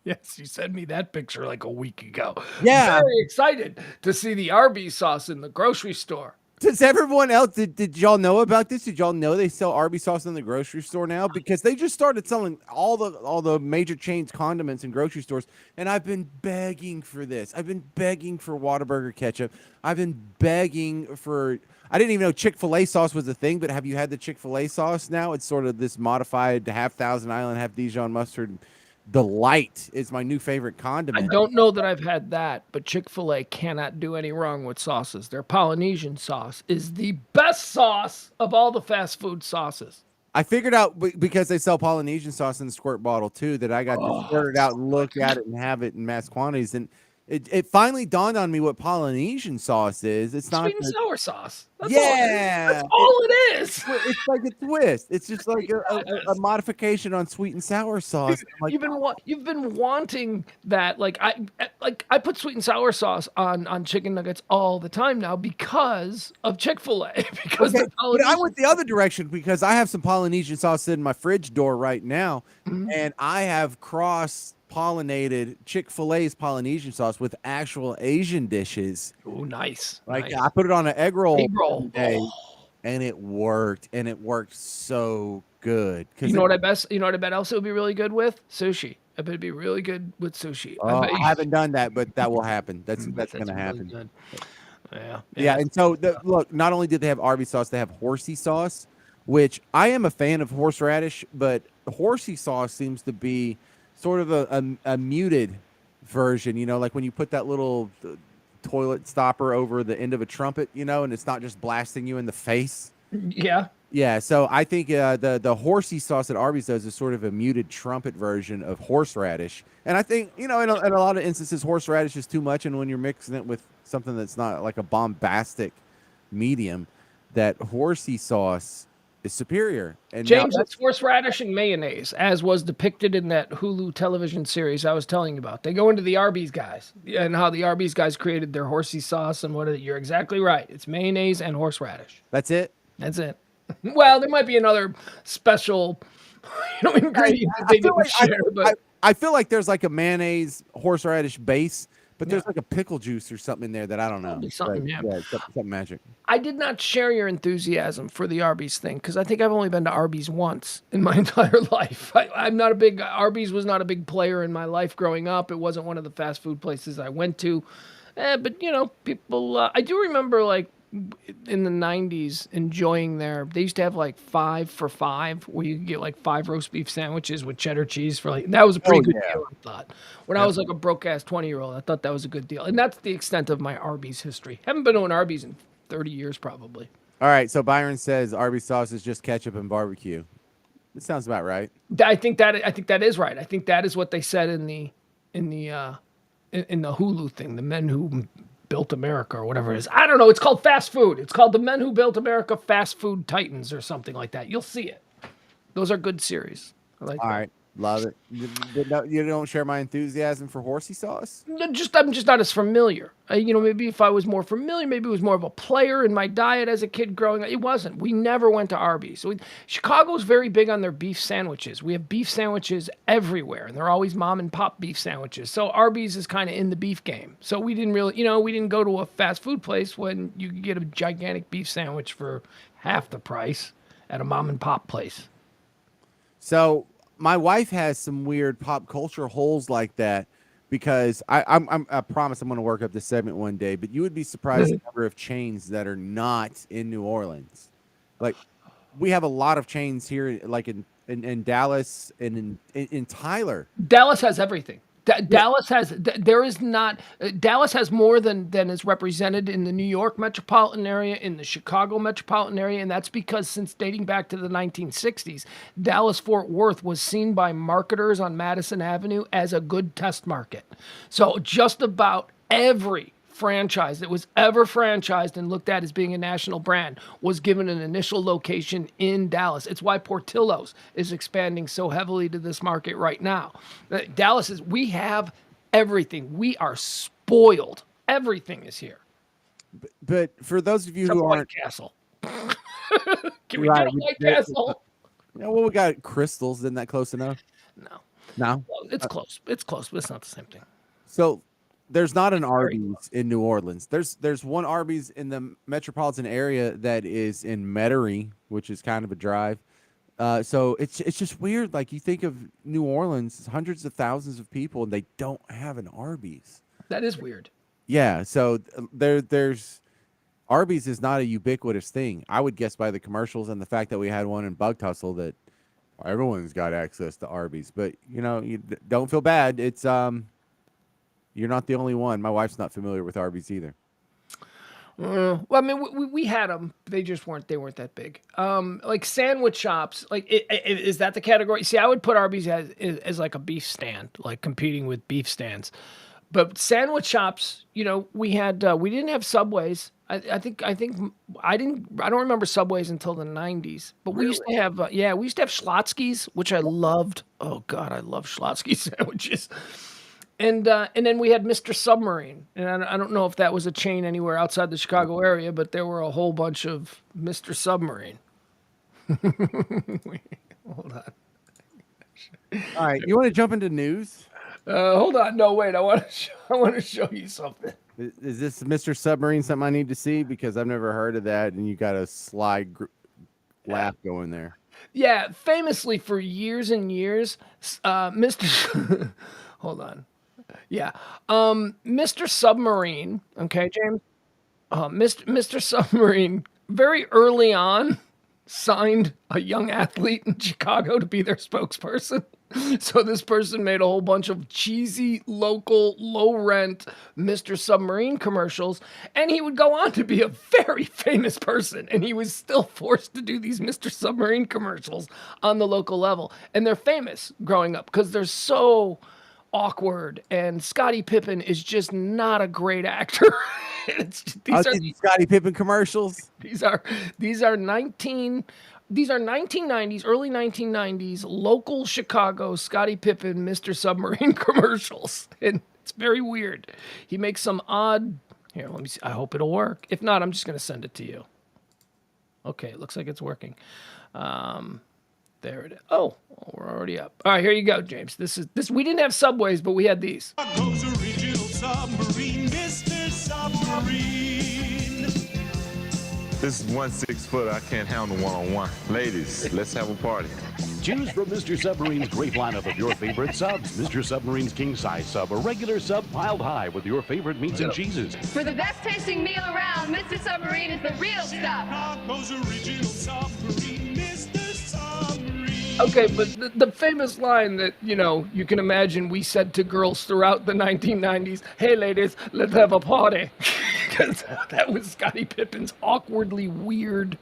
Yes, you sent me that picture like a week ago. Yeah. Very excited to see the Arby's sauce in the grocery store. Does everyone else did y'all know about this? Did y'all know they sell Arby's sauce in the grocery store now? Because they just started selling all the major chains condiments in grocery stores, and I've been begging for this. I've been begging for Whataburger ketchup. I've been begging for. I didn't even know Chick-fil-A sauce was a thing, but have you had the Chick-fil-A sauce now? It's sort of this modified half Thousand Island, half Dijon mustard. Delight is my new favorite I condiment. don't know that I've had that, but Chick-fil-A cannot do any wrong with sauces. Their Polynesian sauce is the best sauce of all the fast food sauces. I figured out because they sell Polynesian sauce in the squirt bottle too that I got to Oh, squirt it it's out so and look good. at it and have it in mass quantities. And it finally dawned on me what Polynesian sauce is. It's not Sweet and the sour sauce. That's all it is. yeah. That's all it is. It's like a twist. It's just like a Yes. modification on sweet and sour sauce. I'm like, You've been wanting that. Like I put sweet and sour sauce on chicken nuggets all the time now because of Chick-fil-A because okay, they're but I Polynesian. went the other direction because I have some Polynesian sauce in my fridge door right now, Mhm. and I have cross pollinated Chick-fil-A's Polynesian sauce with actual Asian dishes. Oh, nice, Like nice. I put it on an egg roll Egg the other roll. day, Oh. and it worked so good You because know what I best? You know what I bet also would be really good with sushi. I bet it'd be really good with sushi. I bet I haven't done that, but that will happen. I bet That's that's gonna really happen. good. Yeah, Yeah, yeah. and so look, not only did they have Arby's sauce, they have horsey sauce, which I am a fan of horseradish, but horsey sauce seems to be sort of a muted version. You know, like when you put that little toilet stopper over the end of a trumpet, you know, and it's not just blasting you in the face. Yeah. Yeah, so I think the horsey sauce that Arby's does is sort of a muted trumpet version of horseradish, and I think in a lot of instances horseradish is too much, and when you're mixing it with something that's not like a bombastic medium, that horsey sauce is superior. And now James, it's that's horseradish and mayonnaise, as was depicted in that Hulu television series I was telling you about. They go into the Arby's guys and how the Arby's guys created their horsey sauce and you're exactly right. It's mayonnaise and horseradish. that's it. That's it. Well, there might be another special, I, ingredient that I they feel didn't like share, but I feel like there's like a mayonnaise horseradish base, but yeah, there's like a pickle juice or something in there that I don't know. probably But something. Yeah. yeah, it's something magic. I did not share your enthusiasm for the Arby's thing because I think I've only been to Arby's once in my entire life. I'm not a big Arby's was not a big player in my life growing up. It wasn't one of the fast food places I went to. But people. I do remember like in the '90s enjoying They used to have like 5 for $5, where you could get like 5 roast beef sandwiches with cheddar cheese for like that was a pretty Oh good yeah. deal. I thought when I was like a broke ass 20-year-old, I thought that was a good deal, and that's the extent of my Arby's history. Haven't been to an Arby's in 30 years probably. All right, so Byron says Arby's sauce is just ketchup and barbecue. That sounds about right. I think that is right. I think that is what they said in the Hulu thing. The men who built America or whatever it is. I don't know. It's called fast food. It's called the men who built America Fast Food Titans or something like that. You'll see it. Those are good series. I like All that. right, love it. You don't share my enthusiasm for horsey sauce? No, I'm just not as familiar. Maybe if I was more familiar, maybe it was more of a player in my diet as a kid growing up. It wasn't. We never went to Arby's. Chicago's very big on their beef sandwiches. We have beef sandwiches everywhere, and they're always mom and pop beef sandwiches. So Arby's is kind of in the beef game. So we didn't really, we didn't go to a fast food place when you could get a gigantic beef sandwich for half the price at a mom and pop place. So my wife has some weird pop culture holes like that because I promise I'm going to work up this segment one day. But you would be surprised the number of chains that are not in New Orleans. Like we have a lot of chains here, like in Dallas and in Tyler. Dallas has everything. Dallas has there is not Dallas has more than is represented in the New York metropolitan area, in the Chicago metropolitan area, and that's because since dating back to the 1960s, Dallas Fort Worth was seen by marketers on Madison Avenue as a good test market. So just about every franchise that was ever franchised and looked at as being a national brand was given an initial location in Dallas. It's why Portillo's is expanding so heavily to this market right now. We have everything. We are spoiled. Everything is here But for those of you except who White aren't Castle. Can we get right, a White Castle? well, we got crystals. Isn't that close enough? No. No. Well, it's close. It's close, but it's not the same thing. So there's not an It's very Arby's in New Orleans. There's one Arby's in the metropolitan area that is in Metairie, which is kind of a drive. So it's just weird. Like you think of New Orleans, hundreds of thousands of people, and they don't have an Arby's. That is weird. Yeah. So there's Arby's is not a ubiquitous thing. I would guess by the commercials and the fact that we had one in Bug Tussle that everyone's got access to Arby's. But you don't feel bad. It's you're not the only one. My wife's not familiar with Arby's either. Well, I mean, we had them. They just weren't. They weren't that big. Like sandwich shops. Like, is that the category? See, I would put Arby's as like a beef stand, like competing with beef stands. But sandwich shops, we had. We didn't have Subways. I think. I didn't. I don't remember Subways until the '90s. But we used to have. Yeah, we used to have Schlotzsky's, which I loved. Oh God, I love Schlotzsky sandwiches. And then we had Mr. Submarine, and I don't know if that was a chain anywhere outside the Chicago area, but there were a whole bunch of Mr. Submarine. Hold on. All right, you want to jump into news? Hold on. No, wait. I want to show you something. Is this Mr. Submarine something I need to see because I've never heard of that, and you got a sly laugh going there? Yeah, famously for years and years, Mr. Hold on. Yeah. Mr. Submarine, okay, James? Mr. Submarine, very early on, signed a young athlete in Chicago to be their spokesperson. So this person made a whole bunch of cheesy, local, low-rent Mr. Submarine commercials, and he would go on to be a very famous person, and he was still forced to do these Mr. Submarine commercials on the local level. And they're famous growing up because they're so awkward, and Scottie Pippen is just not a great actor. These are Scottie Pippen commercials. these are 1990s, early 1990s local Chicago Scottie Pippen Mr. Submarine commercials, and it's very weird. He makes some odd. Here, let me see. I hope it'll work. If not, I'm just going to send it to you. Okay, it looks like it's working. There it is. Oh, we're already up. All right, here you go, James. This. We didn't have Subways, but we had these. Chicago's original submarine, Mr. Submarine. This is 1 6-footer. I can't handle one-on-one. Ladies, let's have a party. Choose from Mr. Submarine's great lineup of your favorite subs. Mr. Submarine's king-size sub, a regular sub piled high with your favorite meats and cheeses. For the best tasting meal around, Mr. Submarine is the real stuff. Chicago's original submarine, Mr. Submarine. Okay, but the famous line that, you can imagine we said to girls throughout the 1990s, hey, ladies, let's have a party. Because that was Scottie Pippen's awkwardly weird,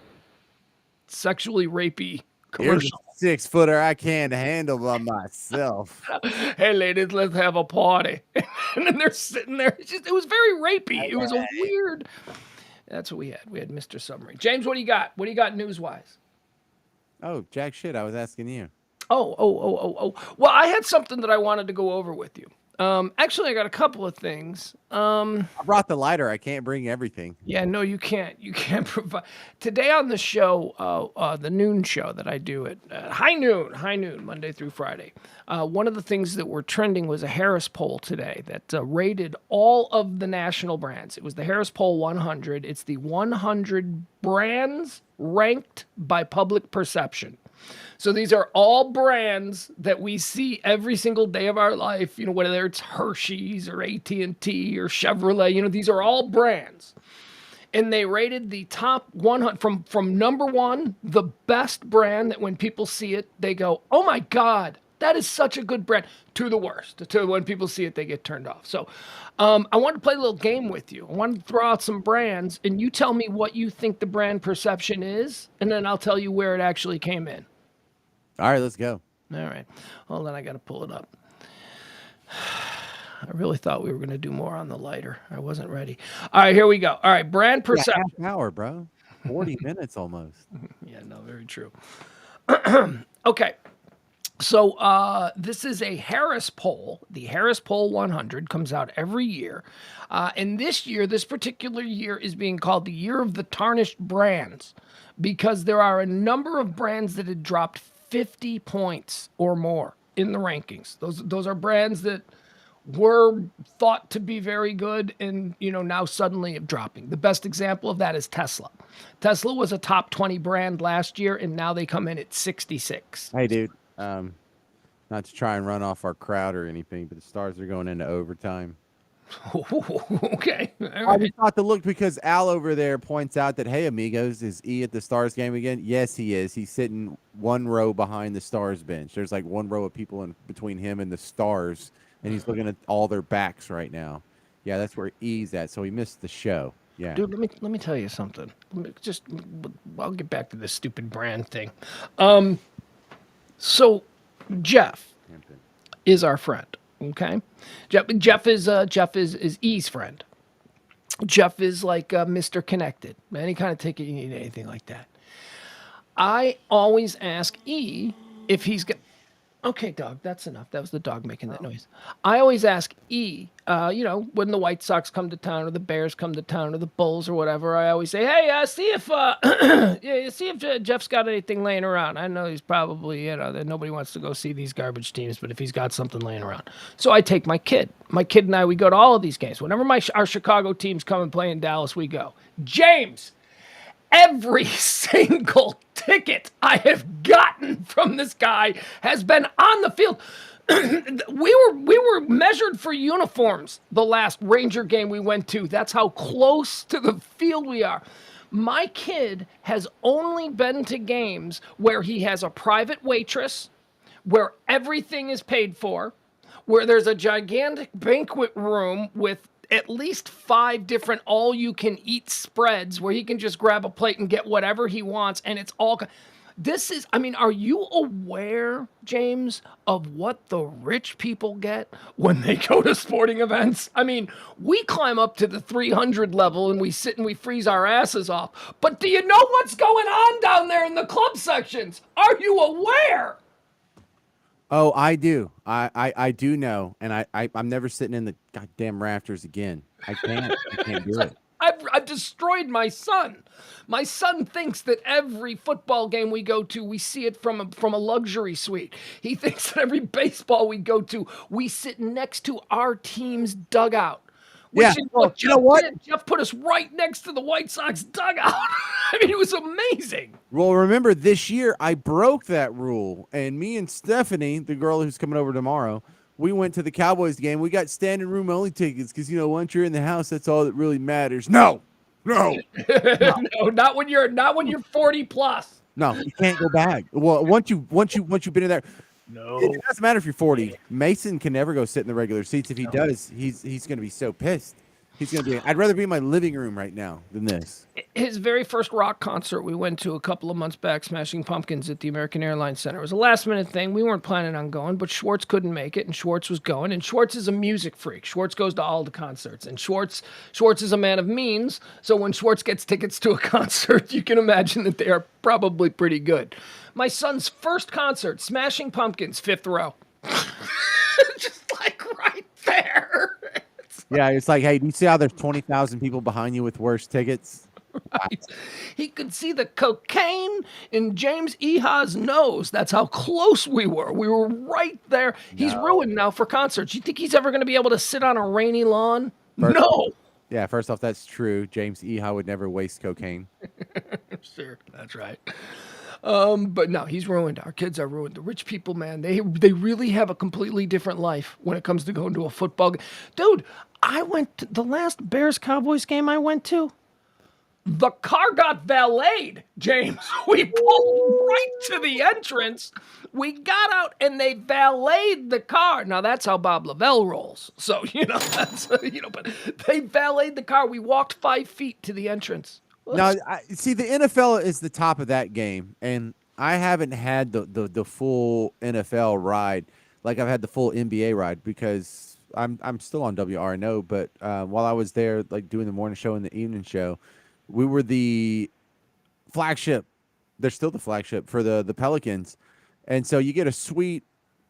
sexually rapey Here's commercial. a 6-footer I can't handle by myself. Hey, ladies, let's have a party. And then they're sitting there. It was very rapey. It was a weird. That's what we had. We had Mr. Submarine. James, what do you got? What do you got news-wise? Oh, jack shit. I was asking you. Oh. Well, I had something that I wanted to go over with you. Actually, I got a couple of things. I brought the lighter. I can't bring everything. Yeah, no, you can't. You can't provide. Today on the show, the noon show that I do at high noon, Monday through Friday. One of the things that were trending was a Harris poll today that rated all of the national brands. It was the Harris Poll 100. It's the 100 brands ranked by public perception. So these are all brands that we see every single day of our life, whether it's Hershey's or AT&T or Chevrolet, these are all brands. And they rated the top 100 from number one, the best brand that when people see it, they go, oh my God, that is such a good brand, to the worst. To when people see it, they get turned off. So I want to play a little game with you. I want to throw out some brands, and you tell me what you think the brand perception is, and then I'll tell you where it actually came in. All right, let's go. All right. Hold on, I got to pull it up. I really thought we were going to do more on the lighter. I wasn't ready. All right, here we go. All right, brand perception. Half an hour, bro. 40 minutes almost. Yeah, no, very true. Okay. So this is a Harris poll. The Harris Poll 100 comes out every year. And this particular year, is being called the Year of the Tarnished Brands because there are a number of brands that had dropped 50 points or more in the rankings. Those are brands that were thought to be very good and now suddenly have dropping. The best example of that is Tesla. Tesla was a top 20 brand last year and now they come in at 66. Hey, dude. Not to try and run off our crowd or anything, but the Stars are going into overtime. Okay. All I right. just thought to look because Al over there points out that, hey, amigos, is E at the Stars game again? Yes, he is. He's sitting one row behind the Stars bench. There's like one row of people in between him and the Stars, and he's looking at all their backs right now. Yeah, that's where E's at. So he missed the show. Yeah. Dude, let me tell you something. I'll get back to this stupid brand thing. So Jeff is our friend. Okay, Jeff is E's friend. Jeff is like Mr. Connected. Any kind of ticket you need, anything like that. I always ask E if he's got. Okay, dog, that's enough. That was the dog making that noise. I always ask E, when the White Sox come to town or the Bears come to town or the Bulls or whatever, I always say, hey, see if Jeff's got anything laying around. I know he's probably, that nobody wants to go see these garbage teams, but if he's got something laying around. So I take my kid. My kid and I, we go to all of these games. Whenever our Chicago teams come and play in Dallas, we go. James, every single ticket I have gotten from this guy has been on the field. we were measured for uniforms the last Ranger game we went to. That's how close to the field we are. My kid has only been to games where he has a private waitress, where everything is paid for, where there's a gigantic banquet room with at least 5 different all-you-can-eat spreads where he can just grab a plate and get whatever he wants, and it's all. Are you aware, James, of what the rich people get when they go to sporting events? I mean, we climb up to the 300 level and we sit and we freeze our asses off. But do you know what's going on down there in the club sections? Are you aware? Oh, I do. I do know, and I'm never sitting in the goddamn rafters again. I can't. I can't do it. I've destroyed my son. My son thinks that every football game we go to, we see it from a luxury suite. He thinks that every baseball we go to, we sit next to our team's dugout. Which Yeah. is Well, what you know what? Jeff put us right next to the White Sox dugout. I mean, it was amazing. Well, remember this year I broke that rule, and me and Stephanie, the girl who's coming over tomorrow, we went to the Cowboys game. We got standing room only tickets because once you're in the house, that's all that really matters. No, No, not when you're 40 plus. no, you can't go back. Well, once you've been in there, No. it doesn't matter if you're 40. Mason can never go sit in the regular seats. If he does, he's going to be so pissed. He's going to be. I'd rather be in my living room right now than this. His very first rock concert we went to a couple of months back, Smashing Pumpkins at the American Airlines Center. It was a last minute thing. We weren't planning on going, but Schwartz couldn't make it, and Schwartz was going. And Schwartz is a music freak. Schwartz goes to all the concerts, and Schwartz is a man of means. So when Schwartz gets tickets to a concert, you can imagine that they are probably pretty good. My son's first concert, Smashing Pumpkins, 5th row, just like right there. Yeah, it's like, hey, do you see how there's 20,000 people behind you with worse tickets? Right. He could see the cocaine in James Eha's nose. That's how close we were. We were right there. He's ruined now for concerts. You think he's ever going to be able to sit on a rainy lawn? No. Yeah, first off, that's true. James Eha would never waste cocaine. Sure, that's right. But no, he's ruined. Our kids are ruined. The rich people, man, they really have a completely different life when it comes to going to a football game. Dude, I went to the last Bears-Cowboys game I went to. The car got valeted, James. We pulled right to the entrance. We got out and they valeted the car. Now that's how Bob Lavelle rolls. So, that's, but they valeted the car. We walked 5 feet to the entrance. Now, see, the NFL is the top of that game, and I haven't had the full NFL ride like I've had the full NBA ride because I'm still on WRNO. But while I was there, like doing the morning show and the evening show, we were the flagship. They're still the flagship for the Pelicans, and so you get a suite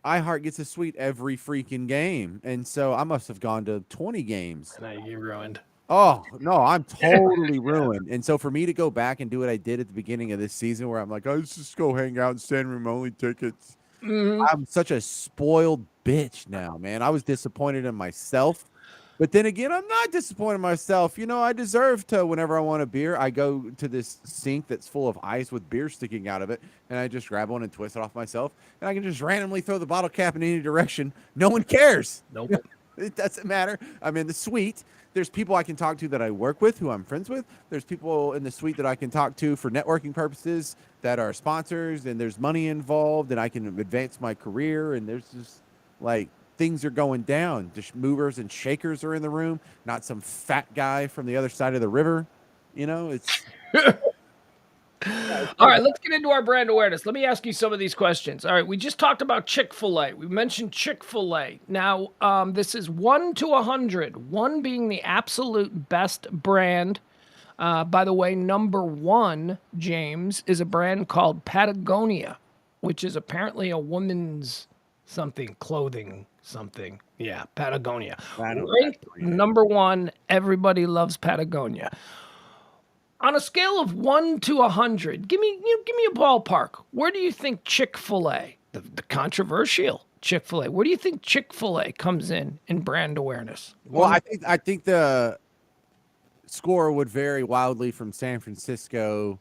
iHeart gets a suite every freaking game, and so I must have gone to 20 games. Now you ruined. Oh no, I'm totally ruined. And so for me to go back and do what I did at the beginning of this season, where I'm like, oh, let's just go hang out in standing room only tickets. I'm such a spoiled bitch now, man. I was disappointed in myself. But then again, I'm not disappointed in myself. You know, I deserve to, whenever I want a beer, I go to this sink that's full of ice with beer sticking out of it, and I just grab one and twist it off myself, and I can just randomly throw the bottle cap in any direction. No one cares. Nope. It doesn't matter. I'm in the suite. There's people I can talk to that I work with, who I'm friends with. There's people in the suite that I can talk to for networking purposes that are sponsors, and there's money involved, and I can advance my career. And there's just like things are going down. Just movers and shakers are in the room, not some fat guy from the other side of the river. You know, it's All right, let's get into our brand awareness. Let me ask you some of these questions. All right, we just talked about Chick-fil-A. We mentioned Chick-fil-A. Now, this is 1 to 100, 1 being the absolute best brand. By the way, number 1, James, is a brand called Patagonia, which is apparently a woman's something, clothing something. Yeah, Patagonia. I know Ranked Patagonia. number 1, everybody loves Patagonia. On a scale of 1 to 100, give me a ballpark. Where do you think Chick-fil-A, the controversial Chick-fil-A, where do you think Chick-fil-A comes in brand awareness? well, I think the score would vary wildly from San Francisco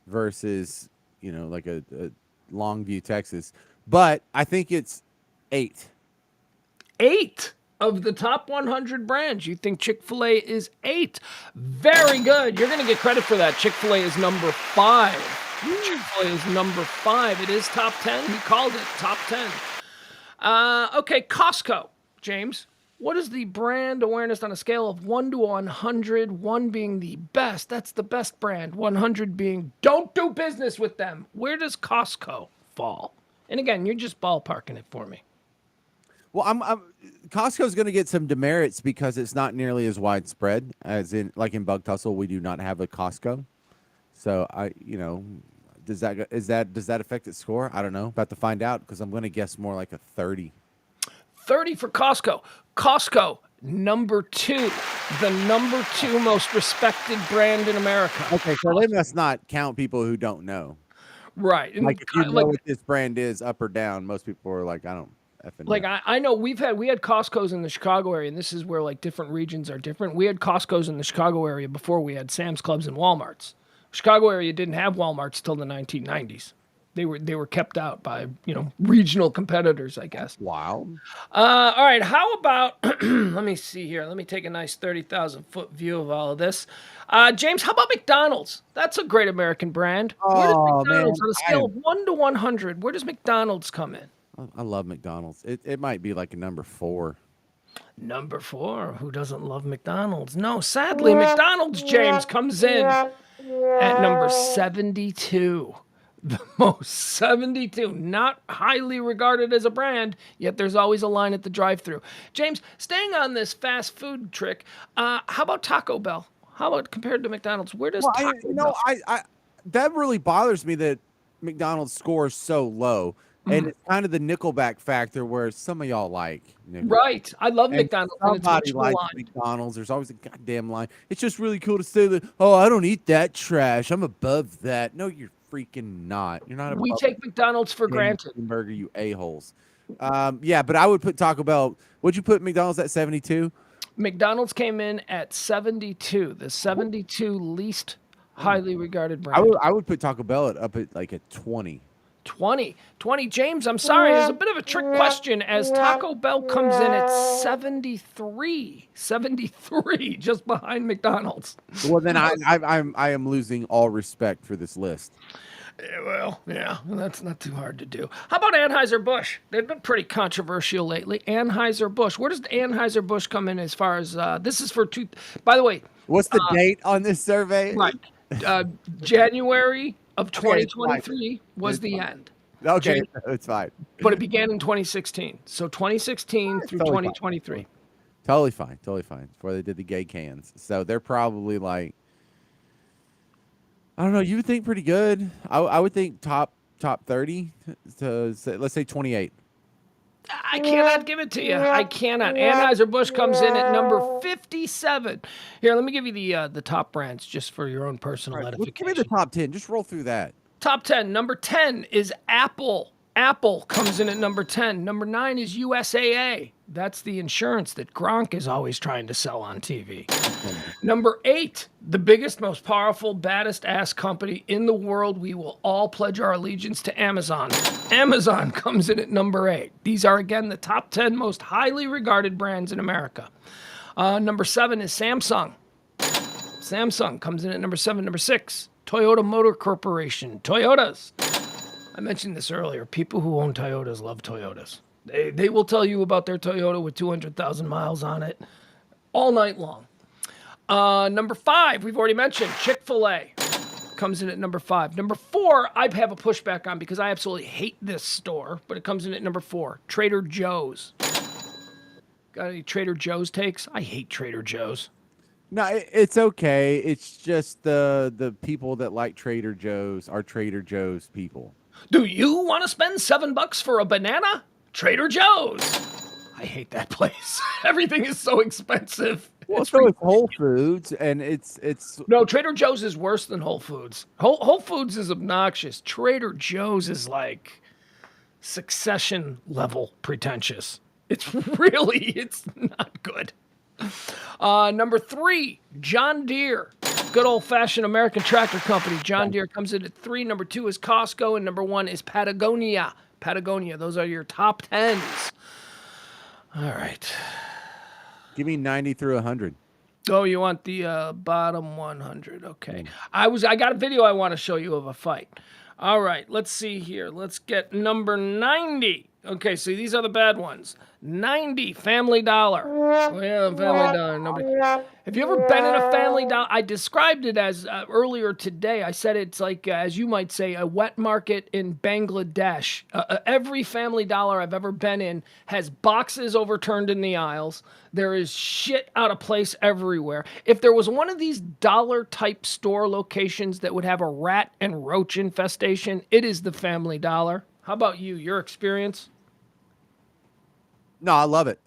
versus, you know, like a Longview, Texas. But I think it's 8. 8 of the top 100 brands. You think Chick-fil-A is 8. Very good. You're going to get credit for that. Chick-fil-A is number 5. Chick-fil-A is number 5. It is top 10. He called it top 10. Okay, Costco. James, what is the brand awareness on a scale of 1 to 100? 1 being the best. That's the best brand. 100 being don't do business with them. Where does Costco fall? And again, you're just ballparking it for me. Well, Costco's going to get some demerits because it's not nearly as widespread as in like in Bug Tussle. We do not have a Costco, so does that affect its score? I don't know. About to find out because I'm going to guess more like a 30. 30 for Costco. Costco, number 2, the number 2 most respected brand in America. Okay, so they must not count people who don't know. Right. And Like if you know what this brand is, up or down, most people are like, I don't effing like know. I know we had Costco's in the Chicago area, and this is where like different regions are different. We had Costco's in the Chicago area before we had Sam's Clubs and Walmarts. Chicago area didn't have Walmarts till the 1990s. They were kept out by, regional competitors, I guess. Wow. All right, how about let me see here. Let me take a nice 30,000-foot view of all of this. James, how about McDonald's? That's a great American brand. Where does Oh, McDonald's man, on a scale of 1 to 100? Where does McDonald's come in? I love McDonald's. It might be like a number 4. Number 4. Who doesn't love McDonald's? No, sadly, McDonald's, James, comes in at number 72. The most 72. Not highly regarded as a brand, yet there's always a line at the drive-thru. James, staying on this fast food trick, how about Taco Bell? How about compared to McDonald's? Where does Taco Bell? I that really bothers me that McDonald's scores so low. And it's kind of the Nickelback factor where some of y'all like Nickelback. Right. I love And McDonald's. And it's somebody much likes maligned. McDonald's. There's always a goddamn line. It's just really cool to say that, oh, I don't eat that trash. I'm above that. No, you're freaking not. You're not above We take McDonald's for granted. burger, you a-holes. Yeah, but I would put Taco Bell. Would you put McDonald's at 72? McDonald's came in at 72, the 72 least highly regarded brand. I would put Taco Bell up at like a 20. 20. James, I'm sorry, it's a bit of a trick question as Taco Bell comes in at 73. 73, just behind McDonald's. Well, then I am losing all respect for this list. Well, yeah, that's not too hard to do. How about Anheuser-Busch? They've been pretty controversial lately. Anheuser-Busch. Where does Anheuser-Busch come in as far as this is for by the way, What's the date on this survey? right. January of Okay, it's fine. 2023 was It's the fine. end. Okay, it's fine. But it began in 2016. So 2016 through totally fine. 2023. Totally fine. Before they did the gay cans. So they're probably like, I don't know, you would think pretty good. I would think top 30 to say, let's say 28. I cannot give it to you. I cannot. Anheuser-Busch comes in at number 57. Here, let me give you the top brands just for your own personal All right, give me the edification. top 10. Just roll through that. Top 10. Number 10 is Apple. Apple comes in at number 10. Number 9 is USAA. That's the insurance that Gronk is always trying to sell on TV. Number 8, the biggest, most powerful, baddest ass company in the world. We will all pledge our allegiance to Amazon. Amazon comes in at number 8. These are, again, the top 10 most highly regarded brands in America. Number 7 is Samsung. Samsung comes in at number 7. Number 6, Toyota Motor Corporation. Toyotas. I mentioned this earlier. People who own Toyotas love Toyotas. They will tell you about their Toyota with 200,000 miles on it all night long. Number 5, we've already mentioned Chick-fil-A comes in at number 5. Number 4, I have a pushback on because I absolutely hate this store, but it comes in at number 4. Trader Joe's. Got any Trader Joe's takes? I hate Trader Joe's. No, it's okay. It's just the people that like Trader Joe's are Trader Joe's people. Do you want to spend $7 for a banana? Trader Joe's. I hate that place. Everything is so expensive. Well, so it's Whole Foods, and it's No, Trader Joe's is worse than Whole Foods. Whole Foods is obnoxious. Trader Joe's is like Succession level pretentious. It's not good. Number 3, John Deere. Good old-fashioned American tractor company. John Deere comes in at 3. Number 2 is Costco, and number 1 is Patagonia. Patagonia, those are your top 10s. All right. give me 90 through 100. Oh, you want the bottom 100. Okay. I got a video I want to show you of a fight. All right, let's see here. Let's get number 90. Okay, so these are the bad ones. 90, Family Dollar. Oh, yeah, Family Dollar. Nobody. Have you ever been in a Family Dollar? I described it as earlier today. I said it's like, as you might say, a wet market in Bangladesh. Every Family Dollar I've ever been in has boxes overturned in the aisles. There is shit out of place everywhere. If there was one of these dollar-type store locations that would have a rat and roach infestation, it is the Family Dollar. How about you? Your experience? No, I love it.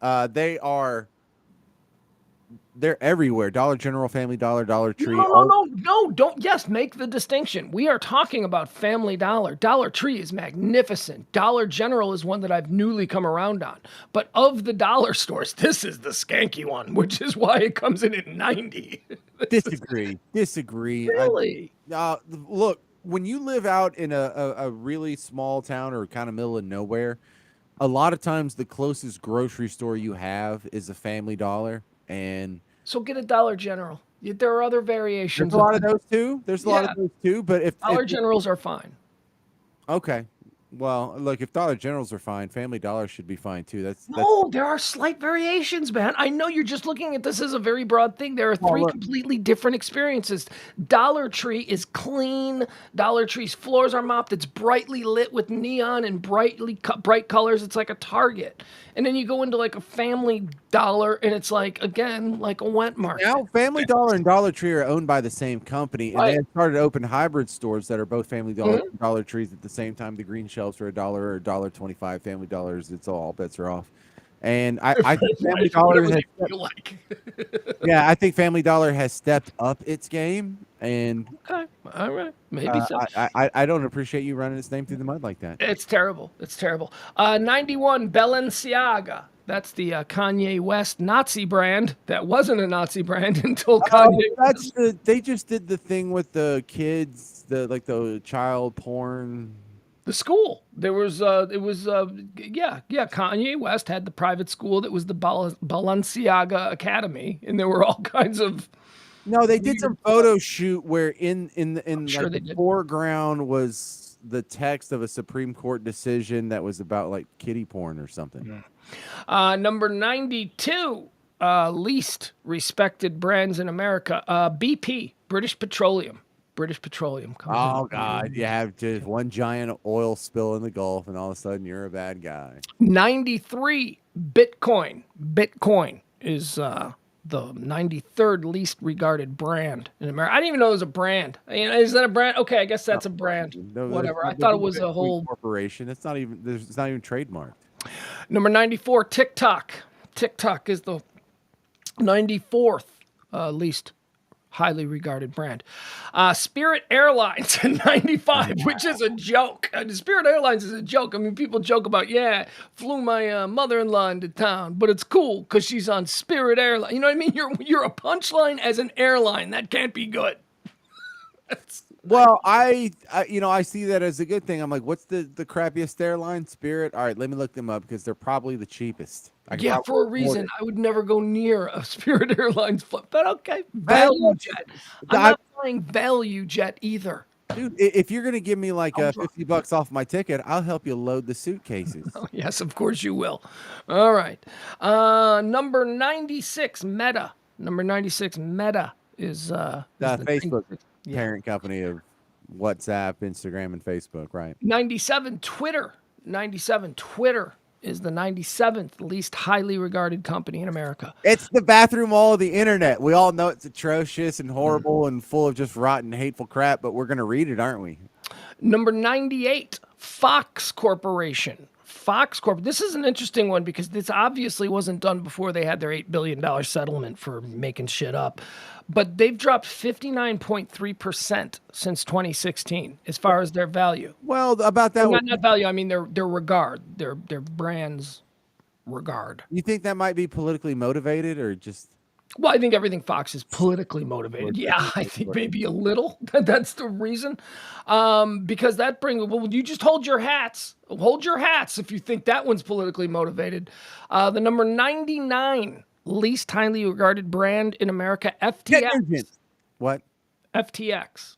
They're everywhere. Dollar General, Family Dollar, Dollar Tree. No, don't. Yes, make the distinction. We are talking about Family Dollar. Dollar Tree is magnificent. Dollar General is one that I've newly come around on. But of the dollar stores, this is the skanky one, which is why it comes in at 90. Disagree. Really? Look, when you live out in a really small town or kind of middle of nowhere, a lot of times the closest grocery store you have is a Family Dollar. And so get a Dollar General. There are other variations. There's a lot of those too. But if Dollar Generals are fine. Okay. Well, look, if Dollar Generals are fine, Family Dollar should be fine too. No, there are slight variations, man. I know you're just looking at this as a very broad thing. There are three completely different experiences. Dollar Tree is clean. Dollar Tree's floors are mopped. It's brightly lit with neon and bright colors. It's like a Target. And then you go into like a Family Dollar, and it's like, again, like a wet market. Now, Family Dollar and Dollar Tree are owned by the same company, and they have started to open hybrid stores that are both Family Dollar and Dollar Trees at the same time. The green shelves are $1 or $1.25. Family Dollars, it's all bets are off. And I think Family Dollar has I think Family Dollar has stepped up its game. And okay, all right, maybe so. I don't appreciate you running its name through the mud like that. It's terrible. 91 Balenciaga. That's the Kanye West Nazi brand. That wasn't a Nazi brand until Kanye. They just did the thing with the kids, the child porn. The school. Kanye West had the private school that was the Balenciaga Academy, and there were all kinds of. No, they did some photo shoot where in the foreground was the text of a Supreme Court decision that was about like kiddie porn or something. Number 92, least respected brands in America. BP, British Petroleum. Oh God, you have just one giant oil spill in the Gulf, and all of a sudden you're a bad guy. 93, Bitcoin. Bitcoin is the 93rd least regarded brand in America. I didn't even know it was a brand. Is that a brand? Okay, I guess that's a brand. No, whatever. I thought it was a whole corporation. It's not even trademarked. Number 94, TikTok. TikTok is the 94th least highly regarded brand. Spirit Airlines in 95, which is a joke. Spirit Airlines is a joke. I mean, people joke about, yeah, flew my mother-in-law into town, but it's cool because she's on Spirit Airlines. You know what I mean? You're a punchline as an airline. That can't be good. Well, I see that as a good thing. I'm like, what's the crappiest airline? Spirit. All right, let me look them up because they're probably the cheapest. Yeah, for a reason. I would never go near a Spirit Airlines flight. But okay, Man, Value Jet. I'm not flying Value Jet either. Dude, if you're gonna give me like $50 off my ticket, I'll help you load the suitcases. Oh, yes, of course you will. All right. Number 96, Meta. Number 96, Meta is the Facebook parent company of WhatsApp, Instagram, and Facebook, right? 97, Twitter. 97, Twitter is the 97th least highly regarded company in America. It's the bathroom wall of the internet. We all know it's atrocious and horrible and full of just rotten, hateful crap, but we're going to read it, aren't we? Number 98, Fox Corporation. Fox Corp. This is an interesting one because this obviously wasn't done before they had their $8 billion settlement for making shit up. But they've dropped 59.3% since 2016 as far as their value. Well, about that, not value. I mean their regard, their brand's regard. You think that might be politically motivated or just? Well, I think everything Fox is politically motivated. Yeah, I think maybe a little. That's the reason. Because that brings. Well, you just hold your hats. Hold your hats if you think that one's politically motivated. The number 99 least highly regarded brand in America, FTX. What? FTX.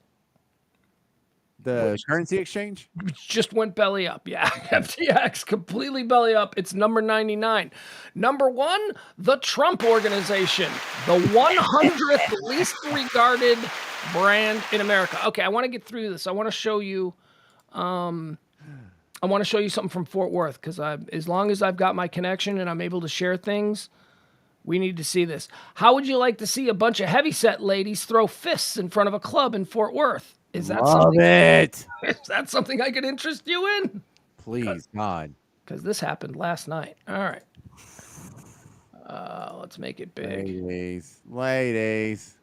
The currency exchange? Just went belly up. Yeah, FTX completely belly up. It's number 99. Number 1, the Trump Organization, the 100th least regarded brand in America. Okay, I want to get through this. I want to show you. I want to show you something from Fort Worth because as long as I've got my connection and I'm able to share things, we need to see this. How would you like to see a bunch of heavyset ladies throw fists in front of a club in Fort Worth? Is that something? It. Is that something I could interest you in? Please, God. Because this happened last night. All right. Let's make it big. Ladies.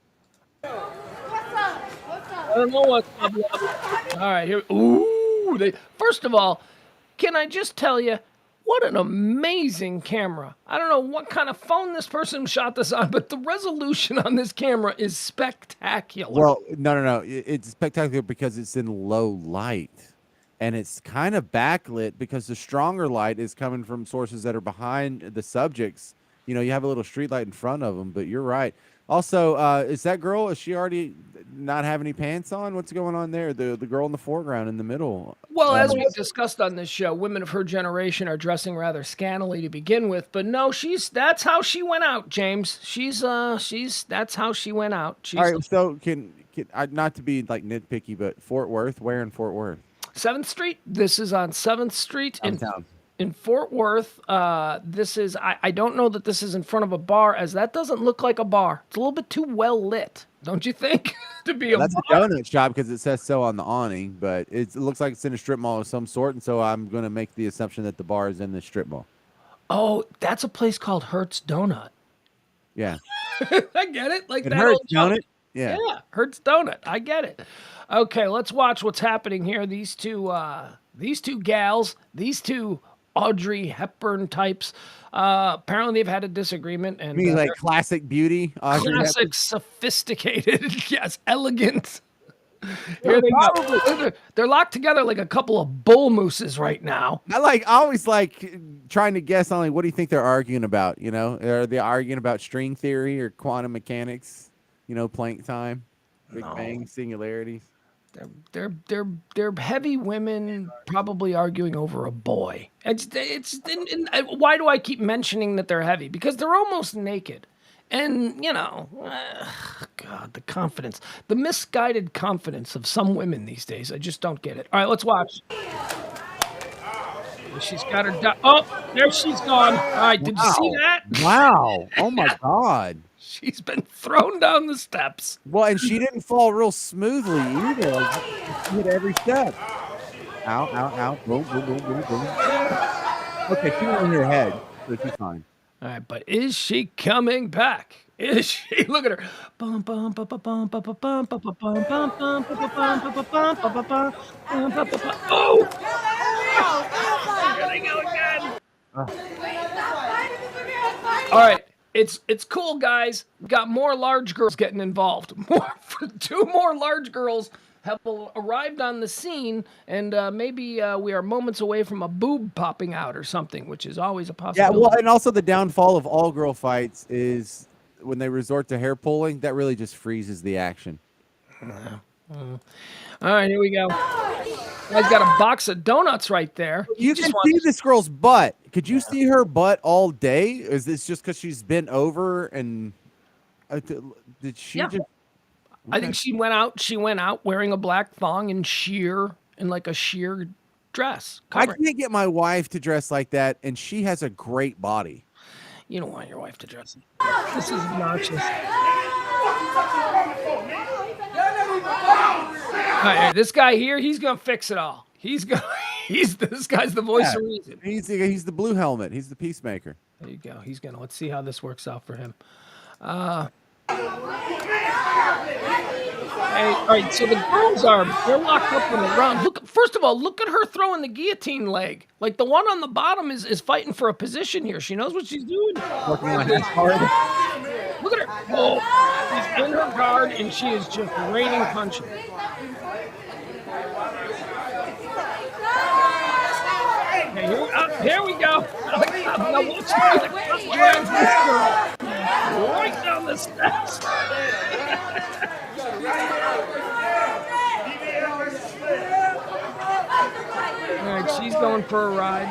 I don't know what's up. All right, here. Ooh, first of all, can I just tell you, what an amazing camera. I don't know what kind of phone this person shot this on, but the resolution on this camera is spectacular. Well, no. It's spectacular because it's in low light. And it's kind of backlit because the stronger light is coming from sources that are behind the subjects. You know, you have a little street light in front of them, but you're right. Also, is that girl, is she already not have any pants on? What's going on there? The girl in the foreground in the middle. Well, as we've discussed on this show, women of her generation are dressing rather scantily to begin with, but no, that's how she went out, James. That's how she went out. All right, so can not to be like nitpicky, but Fort Worth, where in Fort Worth? 7th Street. This is on 7th Street in Fort Worth. This is, I don't know that this is in front of a bar, as that doesn't look like a bar. It's a little bit too well lit, don't you think? To be That's a donut shop because it says so on the awning, but it looks like it's in a strip mall of some sort, and so I'm going to make the assumption that the bar is in the strip mall. Oh, that's a place called Hertz Donut. Yeah. I get it. Like it that Hertz Donut? Yeah. Yeah, Hertz Donut. I get it. Okay, let's watch what's happening here. These two gals, these two Audrey Hepburn types. Apparently, they've had a disagreement. And you mean like classic beauty? Classic, sophisticated, yes, elegant. Here they go. They're locked together like a couple of bull mooses right now. I always like trying to guess on like what do you think they're arguing about? You know, are they arguing about string theory or quantum mechanics? You know, Planck time, Big Bang, singularities. They're heavy women probably arguing over a boy. Why do I keep mentioning that they're heavy? Because they're almost naked. And, you know, God, the confidence, the misguided confidence of some women these days. I just don't get it. All right, let's watch. She's got her... Oh, there she's gone. All right, did you see that? Wow. Oh, my God. She's been thrown down the steps. Well, and she didn't fall real smoothly either. Like, she hit every step. Ow. Boom. Okay, she went on your head, so she's fine. All right, but is she coming back? Is she? Look at her. Bum, bum, ba, ba, bum, ba, ba, bum, ba, ba, bum, bum, bum, ba, ba, bum, ba, ba, bum, ba, ba, bum, bum, ba, ba, bum. Oh! Here they go again. All right, it's cool, guys. We got more large girls getting involved. Two more large girls have arrived on the scene, and maybe we are moments away from a boob popping out or something, which is always a Yeah, possibility. well, and also the downfall of all girl fights is when they resort to hair pulling. That really just freezes the action. All right, here we go. Guy's got a box of donuts right there. He You just can wants- see this girl's butt. Could you see her butt all day? Is this just because she's bent over and did she Yeah. just? I think she went out wearing a black thong and like a sheer dress. I covering. can't get my wife to dress like that, and she has a great body. You don't want your wife to dress. This is obnoxious. All right, this guy here, he's gonna fix it all. This guy's the voice of reason. He's the blue helmet. He's the peacemaker. There you go. Let's see how this works out for him. Hey, all right, so the girls they're locked up on the ground. Look, first of all, look at her throwing the guillotine leg. Like the one on the bottom is fighting for a position here. She knows what she's doing. Working on his hard. Look at her. Oh, she's in her guard and she is just raining punches. Okay, here we go. Now watch the cop drives this girl right down the steps. All right, she's going for a ride.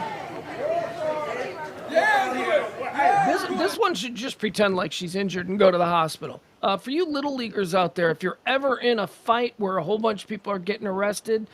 This one should just pretend like she's injured and go to the hospital. For you little leaguers out there, if you're ever in a fight where a whole bunch of people are getting arrested,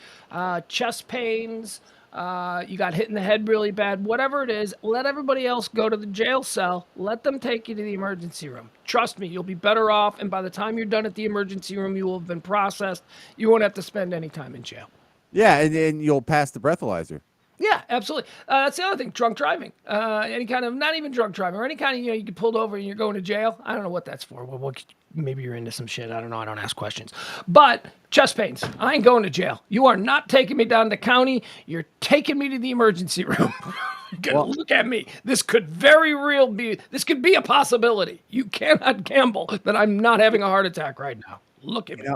chest pains, you got hit in the head really bad, whatever it is, let everybody else go to the jail cell. Let them take you to the emergency room. Trust me, you'll be better off, and by the time you're done at the emergency room, you will have been processed. You won't have to spend any time in jail. Yeah, and then you'll pass the breathalyzer. Yeah, absolutely. That's the other thing, drunk driving. Any kind of, not even drunk driving, or any kind of, you get pulled over and you're going to jail. I don't know what that's for. Well, maybe you're into some shit. I don't know. I don't ask questions. But chest pains, I ain't going to jail. You are not taking me down to county. You're taking me to the emergency room. Look at me. This could this could be a possibility. You cannot gamble that I'm not having a heart attack right now. Look at me.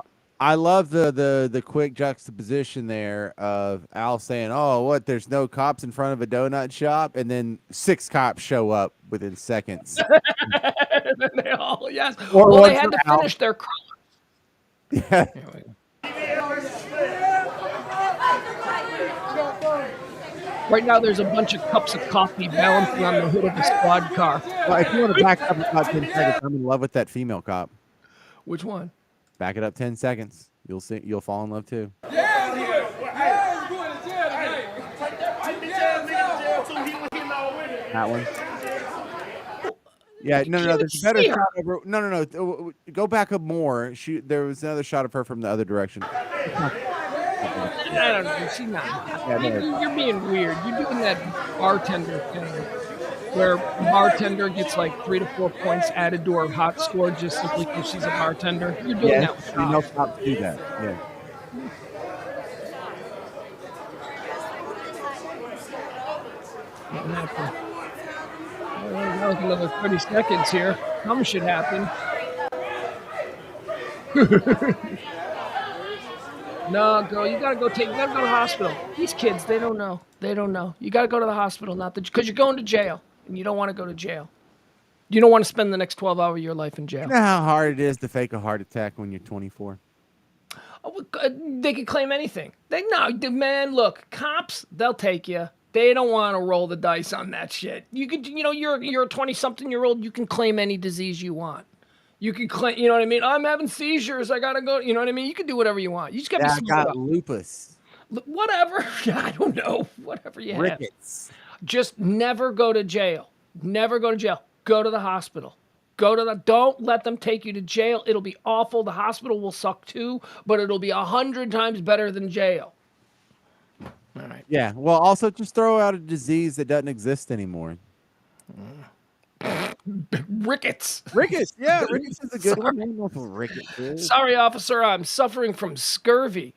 I love the quick juxtaposition there of Al saying, "Oh, what? There's no cops in front of a donut shop," and then 6 cops show up within seconds. And then they all, yes. Or Well, they what's had to Al? finish their crawler. Yeah. Right now, there's a bunch of cups of coffee balancing on the hood of the squad car. Well, if you want to back up about 10 seconds, I'm in love with that female cop. Which one? Back it up 10 seconds. You'll see. You'll fall in love too. That one. Yeah, no. There's a better shot of her. No. Go back up more. There was another shot of her from the other direction. I don't know. She's not. You're being weird. You're doing that bartender thing where a bartender gets like 3 to 4 points added to her hot score just simply because she's a bartender. You're doing that with female cops. cops do that. Yeah. Nothing happened. Well, another 30 seconds here. Something should happen. No, girl, you gotta go to the hospital. These kids, they don't know. You gotta go to the hospital, because you're going to jail, and you don't want to go to jail. You don't want to spend the next 12 hours of your life in jail. You know how hard it is to fake a heart attack when you're 24? Oh, they can claim anything. Man, look, cops, they'll take you. They don't want to roll the dice on that shit. You could, you're a 20-something-year-old. You can claim any disease you want. You can claim, you know what I mean? I'm having seizures. I gotta go. You know what I mean? You can do whatever you want. You just gotta be I smart. got lupus. Whatever. I don't know. Whatever you Rickets. have. Just never go to jail. Never go to jail. Go to the hospital. Don't let them take you to jail. It'll be awful. The hospital will suck too, but it'll be 100 times better than jail. All right. Yeah. Well, also just throw out a disease that doesn't exist anymore. Rickets. Rickets. Yeah, rickets is a good one. I don't know if rickets is. Sorry, officer. I'm suffering from scurvy.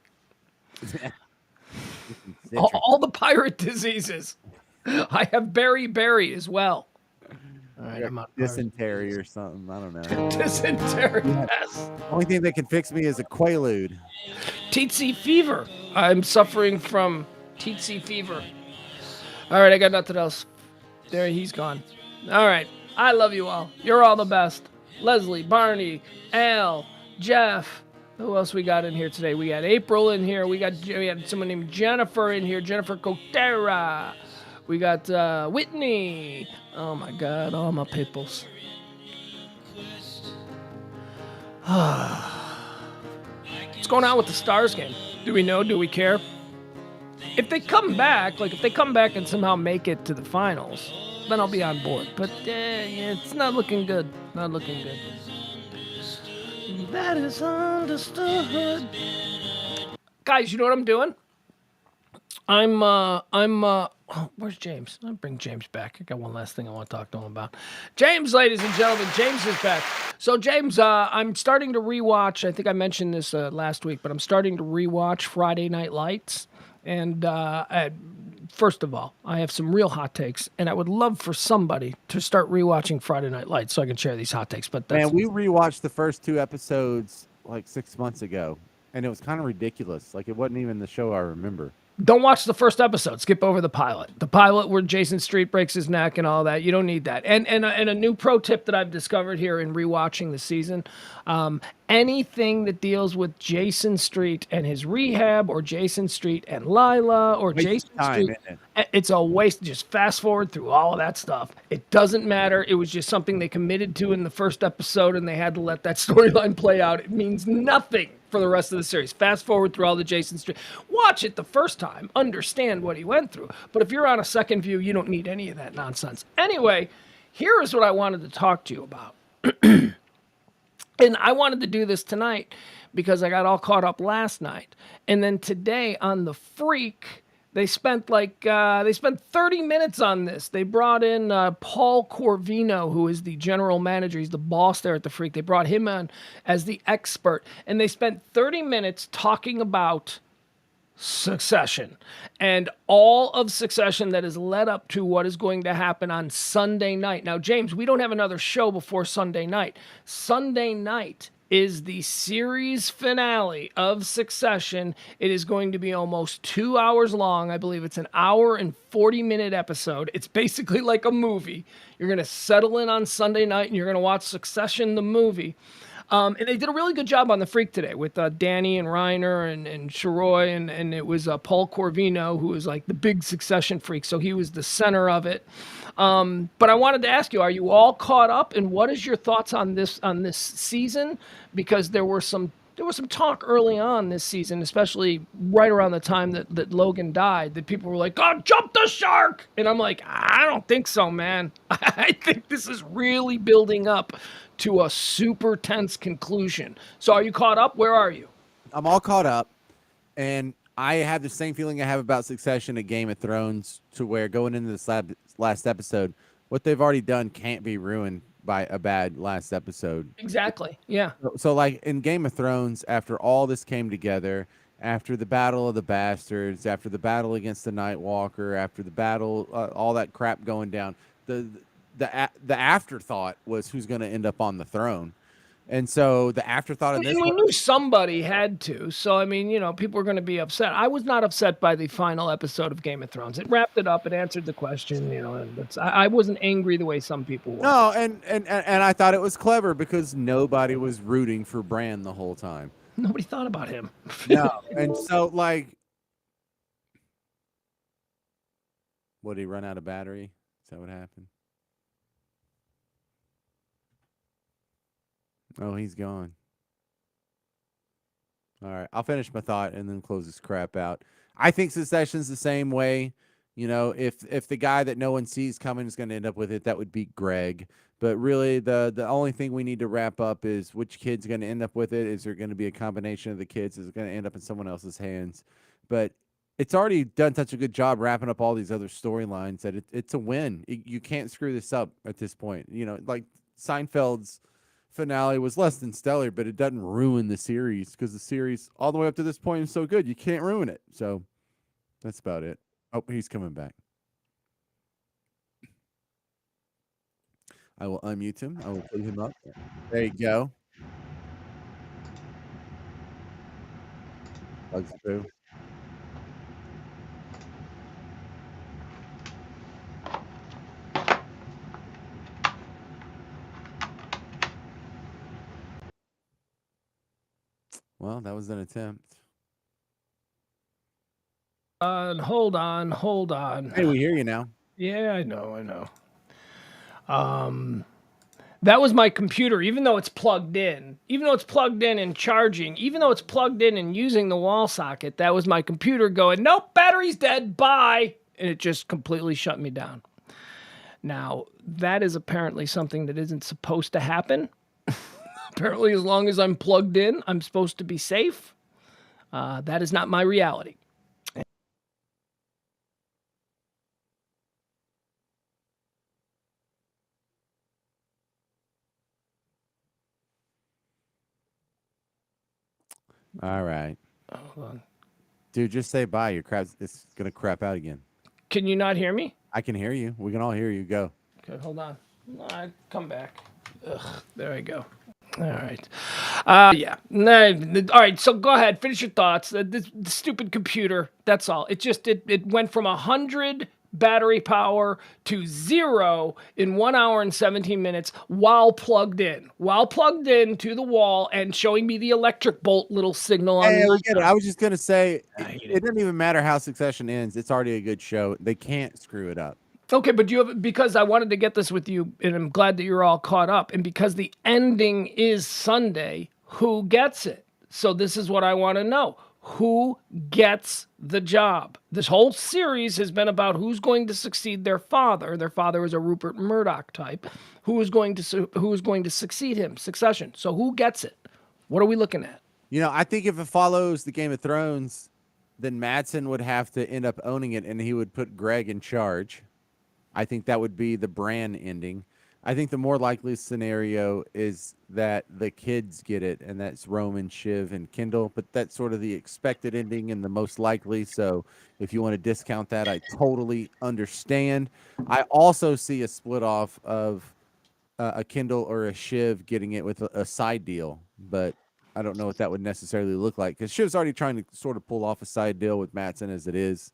All the pirate diseases. I have beriberi as well. All right, I'm on Dysentery or something. I don't know. dysentery. Yeah. Yes. Only thing that can fix me is a quaalude. Tsetse fever. I'm suffering from tsetse fever. All right, I got nothing else. There, he's gone. All right, I love you all. You're all the best. Leslie, Barney, Al, Jeff. Who else we got in here today? We got April in here. We had someone named Jennifer in here. Jennifer Cotera. We got Whitney. Oh my God, all my peoples. What's going on with the Stars game? Do we know? Do we care? If they come back, if they come back and somehow make it to the finals, then I'll be on board. But it's not looking good. Not looking good. That is understood. Guys, you know what I'm doing? Where's James? I'll bring James back. I got one last thing I want to talk to him about. James, ladies and gentlemen, James is back. So, James, I'm starting to rewatch. I think I mentioned this last week, but I'm starting to rewatch Friday Night Lights. And first of all, I have some real hot takes, and I would love for somebody to start rewatching Friday Night Lights so I can share these hot takes. But that's, Man, we rewatched the first 2 episodes like 6 months ago, and it was kind of ridiculous. Like, it wasn't even the show I remember. don't watch the first episode. Skip over the pilot. The pilot where Jason Street breaks his neck and all that. You don't need that. And a new pro tip that I've discovered here in rewatching the season: anything that deals with Jason Street and his rehab, or Jason Street and Lila, or Waste of Jason time, Street, isn't it's a waste. Just fast forward through all of that stuff. It doesn't matter. It was just something they committed to in the first episode, and they had to let that storyline play out. It means nothing for the rest of the series. Fast forward through all the Jason Street. Watch it the first time. Understand what he went through. But if you're on a second view, you don't need any of that nonsense. Anyway, here is what I wanted to talk to you about. And I wanted to do this tonight because I got all caught up last night. And then today on The Freak, they spent 30 minutes on this. They brought in Paul Corvino, who is the general manager. He's the boss there at The Freak. They brought him on as the expert. And they spent 30 minutes talking about Succession and all of Succession that has led up to what is going to happen on Sunday night. Now, James, we don't have another show before Sunday night. Sunday night is the series finale of Succession. It is going to be almost 2 hours long. I believe it's an hour and 40-minute episode. It's basically like a movie. You're going to settle in on Sunday night and you're going to watch Succession, the movie. And they did a really good job on The Freak today with Danny and Reiner and Sharoy, and it was Paul Corvino, who was like the big Succession freak. So he was the center of it. But I wanted to ask you, are you all caught up? And what is your thoughts on this season? Because there was some talk early on this season, especially right around the time that Logan died, that people were like, "God, jump the shark!" And I'm like, I don't think so, man. I think this is really building up to a super tense conclusion. So are you caught up? Where are you? I'm all caught up, and I have the same feeling I have about Succession at Game of Thrones, to where going into this last episode, what they've already done can't be ruined by a bad last episode. Exactly. Yeah. So like in Game of Thrones, after all this came together, after the Battle of the Bastards, after the battle against the Night Walker, after the battle, all that crap going down, the afterthought was who's going to end up on the throne. And so the afterthought of this, And we knew somebody had to. So, I mean, people were going to be upset. I was not upset by the final episode of Game of Thrones. It wrapped it up. It answered the question. And I wasn't angry the way some people were. no, and I thought it was clever because nobody was rooting for Bran the whole time. Nobody thought about him. No, and so like, what, did he run out of battery? Is that what happened? Oh, he's gone. All right, I'll finish my thought and then close this crap out. I think Succession's the same way. If the guy that no one sees coming is going to end up with it, that would be Greg. But really, the only thing we need to wrap up is which kid's going to end up with it. Is there going to be a combination of the kids? Is it going to end up in someone else's hands? But it's already done such a good job wrapping up all these other storylines that it's a win. You can't screw this up at this point. You know, like Seinfeld's finale was less than stellar, but it doesn't ruin the series because the series all the way up to this point is so good. You can't ruin it. So that's about it. Oh, he's coming back. I will unmute him. I will put him up. There you go. Bugs Boo. Well, that was an attempt. Hold on. Hey, we hear you now. Yeah, I know. That was my computer, even though it's plugged in, and charging, even though it's plugged in and using the wall socket, that was my computer going, nope, battery's dead, bye. And it just completely shut me down. Now, that is apparently something that isn't supposed to happen. Apparently, as long as I'm plugged in, I'm supposed to be safe. That is not my reality. All right. Hold on. Dude, just say bye. Your crap it's gonna crap out again. Can you not hear me? I can hear you. We can all hear you. Go. Okay, hold on. Come back. Ugh, there I go. All right. Yeah. All right. So go ahead. Finish your thoughts. The stupid computer. That's all. It went from 100 battery power to 0 in 1 hour and 17 minutes while plugged in to the wall and showing me the electric bolt little signal on Hey, the we get it. I was just gonna say hate it doesn't even matter how Succession ends. It's already a good show. They can't screw it up. Okay, but because I wanted to get this with you, and I'm glad that you're all caught up, and because the ending is Sunday, who gets it? So this is what I want to know. Who gets the job? This whole series has been about who's going to succeed their father. Their father was a Rupert Murdoch type. Who is going to succeed him? Succession. So who gets it? What are we looking at? You know, I think if it follows the Game of Thrones, then Madsen would have to end up owning it, and he would put Greg in charge. I think that would be the Bran ending. I think the more likely scenario is that the kids get it, and that's Roman, Shiv, and Kendall. But that's sort of the expected ending and the most likely. So if you want to discount that, I totally understand. I also see a split off of a Kendall or a Shiv getting it with a side deal, but I don't know what that would necessarily look like because Shiv's already trying to sort of pull off a side deal with Madsen as it is.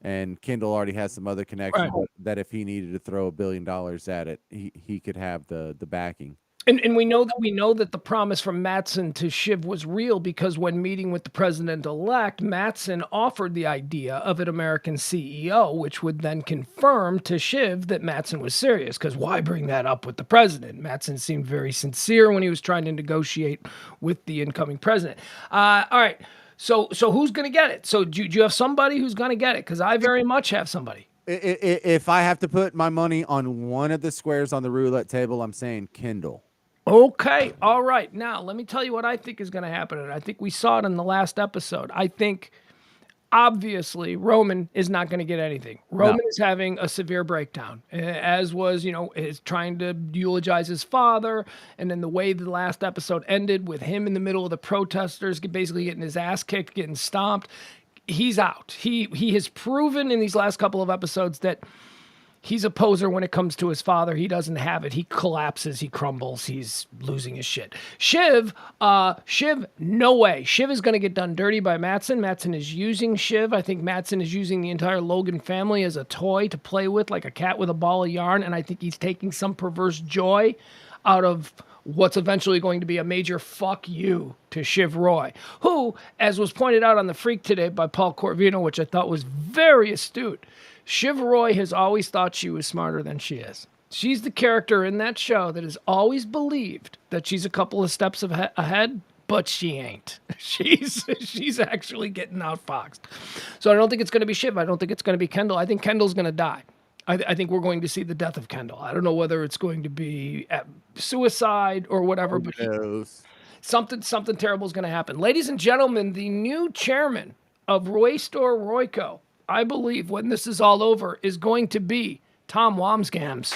And Kendall already has some other connections that if he needed to throw $1 billion at it, he could have the backing. And we know that the promise from Madsen to Shiv was real because when meeting with the president-elect, Madsen offered the idea of an American CEO, which would then confirm to Shiv that Madsen was serious. Because why bring that up with the president? Madsen seemed very sincere when he was trying to negotiate with the incoming president. All right. So who's going to get it? So do you have somebody who's going to get it? Because I very much have somebody. If I have to put my money on one of the squares on the roulette table, I'm saying Kendall. Okay. All right. Now, let me tell you what I think is going to happen. And I think we saw it in the last episode. I think, obviously, Roman is not going to get anything. Roman is having a severe breakdown, as was, is trying to eulogize his father. And then the way the last episode ended with him in the middle of the protesters, basically getting his ass kicked, getting stomped. He's out. He has proven in these last couple of episodes that he's a poser when it comes to his father. He doesn't have it. He collapses. He crumbles. He's losing his shit. Shiv, no way. Shiv is going to get done dirty by Madsen. Madsen is using Shiv. I think Madsen is using the entire Logan family as a toy to play with, like a cat with a ball of yarn. And I think he's taking some perverse joy out of what's eventually going to be a major fuck you to Shiv Roy, who, as was pointed out on The Freak today by Paul Corvino, which I thought was very astute, Shiv Roy has always thought she was smarter than she is. She's the character in that show that has always believed that she's a couple of steps ahead, but she ain't. She's actually getting outfoxed. So I don't think it's going to be Shiv. I don't think it's going to be Kendall. I think Kendall's going to die. I think we're going to see the death of Kendall. I don't know whether it's going to be suicide or whatever, but something terrible is going to happen. Ladies and gentlemen, the new chairman of Roystor Royko, I believe, when this is all over, is going to be Tom Wamsgams.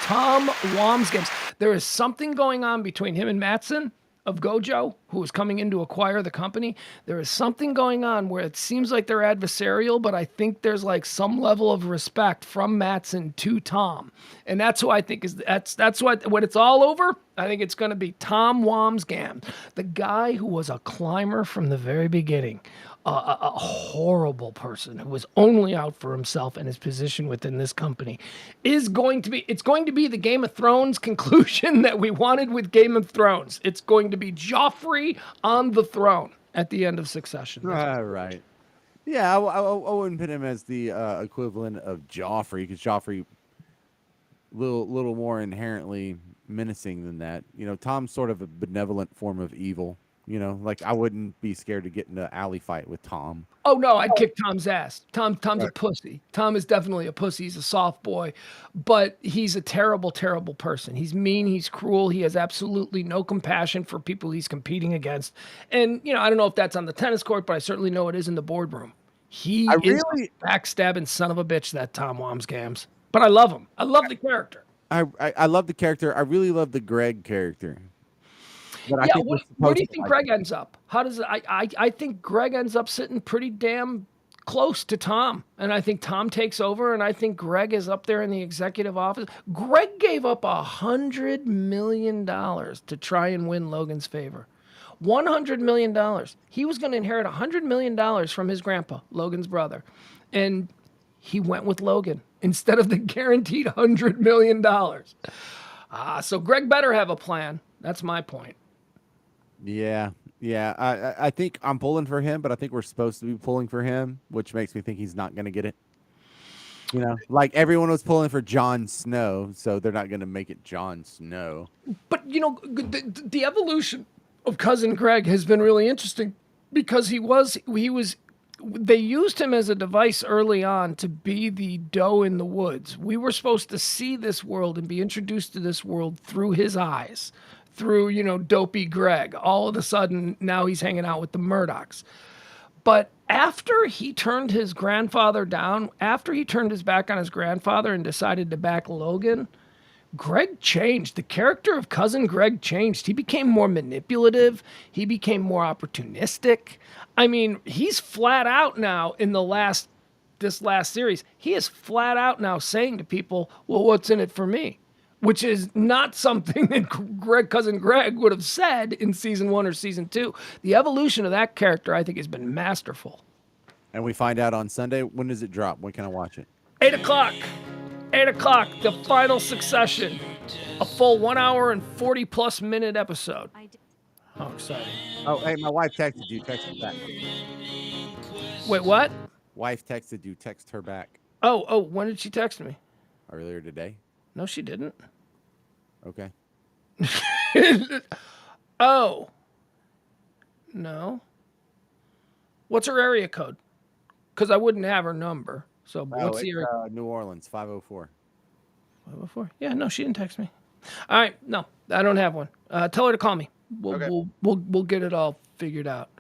Tom Wamsgams. There is something going on between him and Mattson of Gojo, who is coming in to acquire the company. There is something going on where it seems like they're adversarial, but I think there's like some level of respect from Mattson to Tom. And that's who I think is, that's what, when it's all over, I think it's going to be Tom Wamsgam, the guy who was a climber from the very beginning. A horrible person who was only out for himself and his position within this company it's going to be the Game of Thrones conclusion that we wanted with Game of Thrones. It's going to be Joffrey on the throne at the end of Succession. Right. Yeah, I wouldn't put him as the equivalent of Joffrey, because Joffrey little more inherently menacing than that. You know, Tom's sort of a benevolent form of evil. You know, like I wouldn't be scared to get in an alley fight with Tom. Oh no, I'd kick Tom's ass. Tom's a pussy. Tom is definitely a pussy. He's a soft boy, but he's a terrible, terrible person. He's mean. He's cruel. He has absolutely no compassion for people he's competing against. And you know, I don't know if that's on the tennis court, but I certainly know it is in the boardroom. He is a backstabbing son of a bitch, that Tom Wamsgams. But I love him. I love the character. I love the character. I really love the Greg character. But Yeah, where do you think Greg ends up? How does it, I think Greg ends up sitting pretty damn close to Tom, and I think Tom takes over, and I think Greg is up there in the executive office. Greg gave up $100 million to try and win Logan's favor. $100 million. He was going to inherit $100 million from his grandpa, Logan's brother, and he went with Logan instead of the guaranteed $100 million. So Greg better have a plan. That's my point. Yeah. I think I'm pulling for him, but I think we're supposed to be pulling for him, which makes me think he's not going to get it. You know, like everyone was pulling for Jon Snow, so they're not going to make it Jon Snow. But, you know, the evolution of Cousin Greg has been really interesting because they used him as a device early on to be the doe in the woods. We were supposed to see this world and be introduced to this world through his eyes. Through, you know, dopey Greg. All of a sudden, now he's hanging out with the Murdochs. But after he turned his grandfather down, after he turned his back on his grandfather and decided to back Logan, Greg changed. The character of Cousin Greg changed. He became more manipulative. He became more opportunistic. I mean, he's flat out now in this last series. He is flat out now saying to people, well, what's in it for me? Which is not something that Cousin Greg would have said in season 1 or season 2. The evolution of that character, I think, has been masterful. And we find out on Sunday. When does it drop? When can I watch it? 8 o'clock. 8 o'clock, the final Succession. A full 1 hour and 40-plus minute episode. How exciting. Oh, hey, my wife texted you. Text her back. Wait, what? Wife texted you. Text her back. Oh, when did she text me? Earlier today. No, she didn't. Okay. Oh. No. What's her area code? Because I wouldn't have her number. So what's the area? New Orleans, 504. 504? Yeah, no, she didn't text me. All right, no, I don't have one. Tell her to call me. We'll get it all figured out.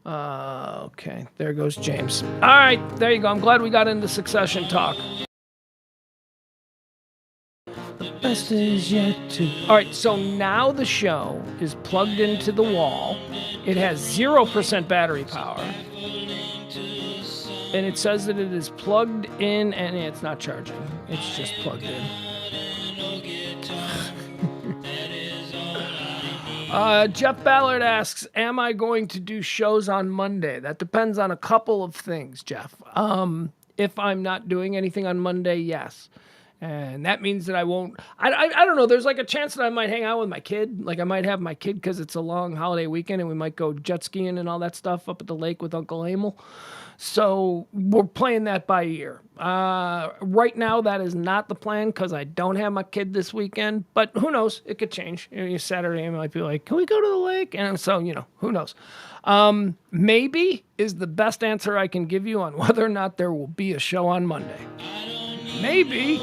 Okay, there goes James. All right, there you go. I'm glad we got into Succession talk. Best is yet to. All right, so now the show is plugged into the wall. It has 0% battery power. And it says that it is plugged in and it's not charging. It's just plugged in. Jeff Ballard asks, am I going to do shows on Monday? That depends on a couple of things, Jeff. If I'm not doing anything on Monday, yes. And that means that I won't, I don't know. There's like a chance that I might hang out with my kid. Like I might have my kid because it's a long holiday weekend and we might go jet skiing and all that stuff up at the lake with Uncle Emil. So we're playing that by ear. Right now, that is not the plan because I don't have my kid this weekend. But who knows? It could change. You know, Saturday, I might be like, can we go to the lake? And so, you know, who knows? Maybe is the best answer I can give you on whether or not there will be a show on Monday. Maybe.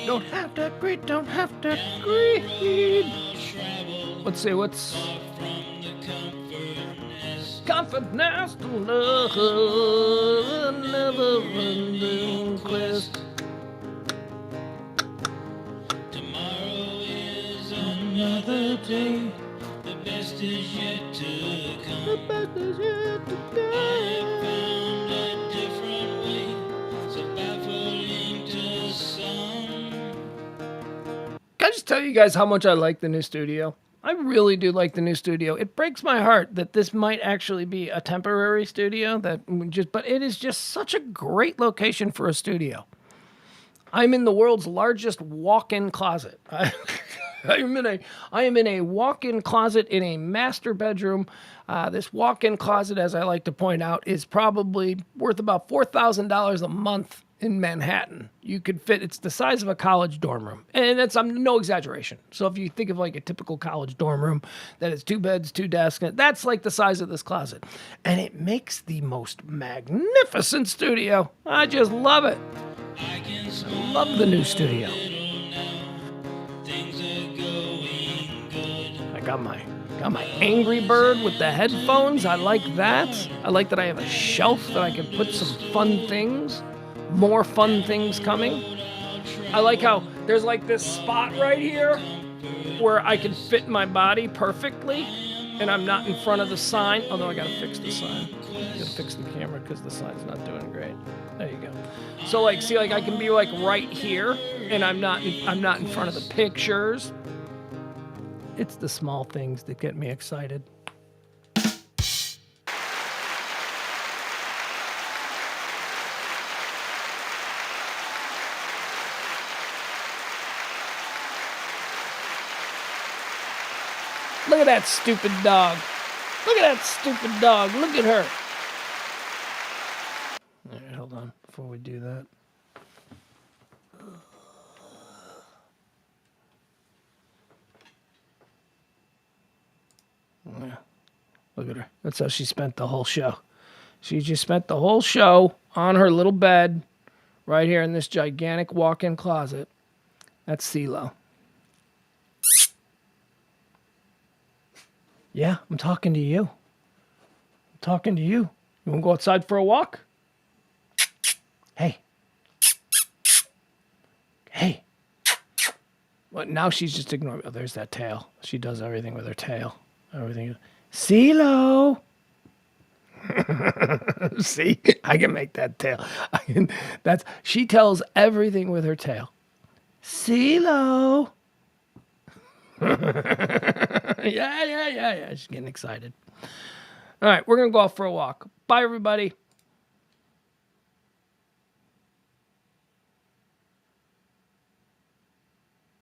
Don't have to agree, don't have to agree. Let's see, what's... confidence to love, a never-ending quest. Tomorrow is another day. The best is yet to come. The best is yet to come. Found a different way, so baffling to some. Can I just tell you guys how much I like the new studio? I really do like the new studio. It breaks my heart that this might actually be a temporary studio but it is just such a great location for a studio. I'm in the world's largest walk-in closet. I am in a walk-in closet in a master bedroom. This walk-in closet, as I like to point out, is probably worth about $4,000 a month in Manhattan. You could fit, it's the size of a college dorm room. And that's no exaggeration. So if you think of like a typical college dorm room, that is 2 beds, 2 desks, that's like the size of this closet. And it makes the most magnificent studio. I just love it. I love the new studio. I got my Angry Bird with the headphones. I like that. I like that I have a shelf that I can put some fun things. More fun things coming. I like how there's like this spot right here where I can fit my body perfectly and I'm not in front of the sign. Although I gotta fix the sign. I gotta fix the camera because the sign's not doing great. There you go. So like, see, like I can be like right here and I'm not in front of the pictures. It's the small things that get me excited. Look at that stupid dog. Look at that stupid dog. Look at her. All right, hold on before we do that. Yeah. Look at her. That's how she spent the whole show. She just spent the whole show on her little bed right here in this gigantic walk-in closet. That's CeeLo. Yeah, I'm talking to you. I'm talking to you. You want to go outside for a walk? Hey. Hey. Well, now she's just ignoring me. Oh, there's that tail. She does everything with her tail. Everything. CeeLo. See, I can make that tail. She tells everything with her tail. CeeLo. Yeah. She's getting excited. All right, we're going to go off for a walk. Bye, everybody.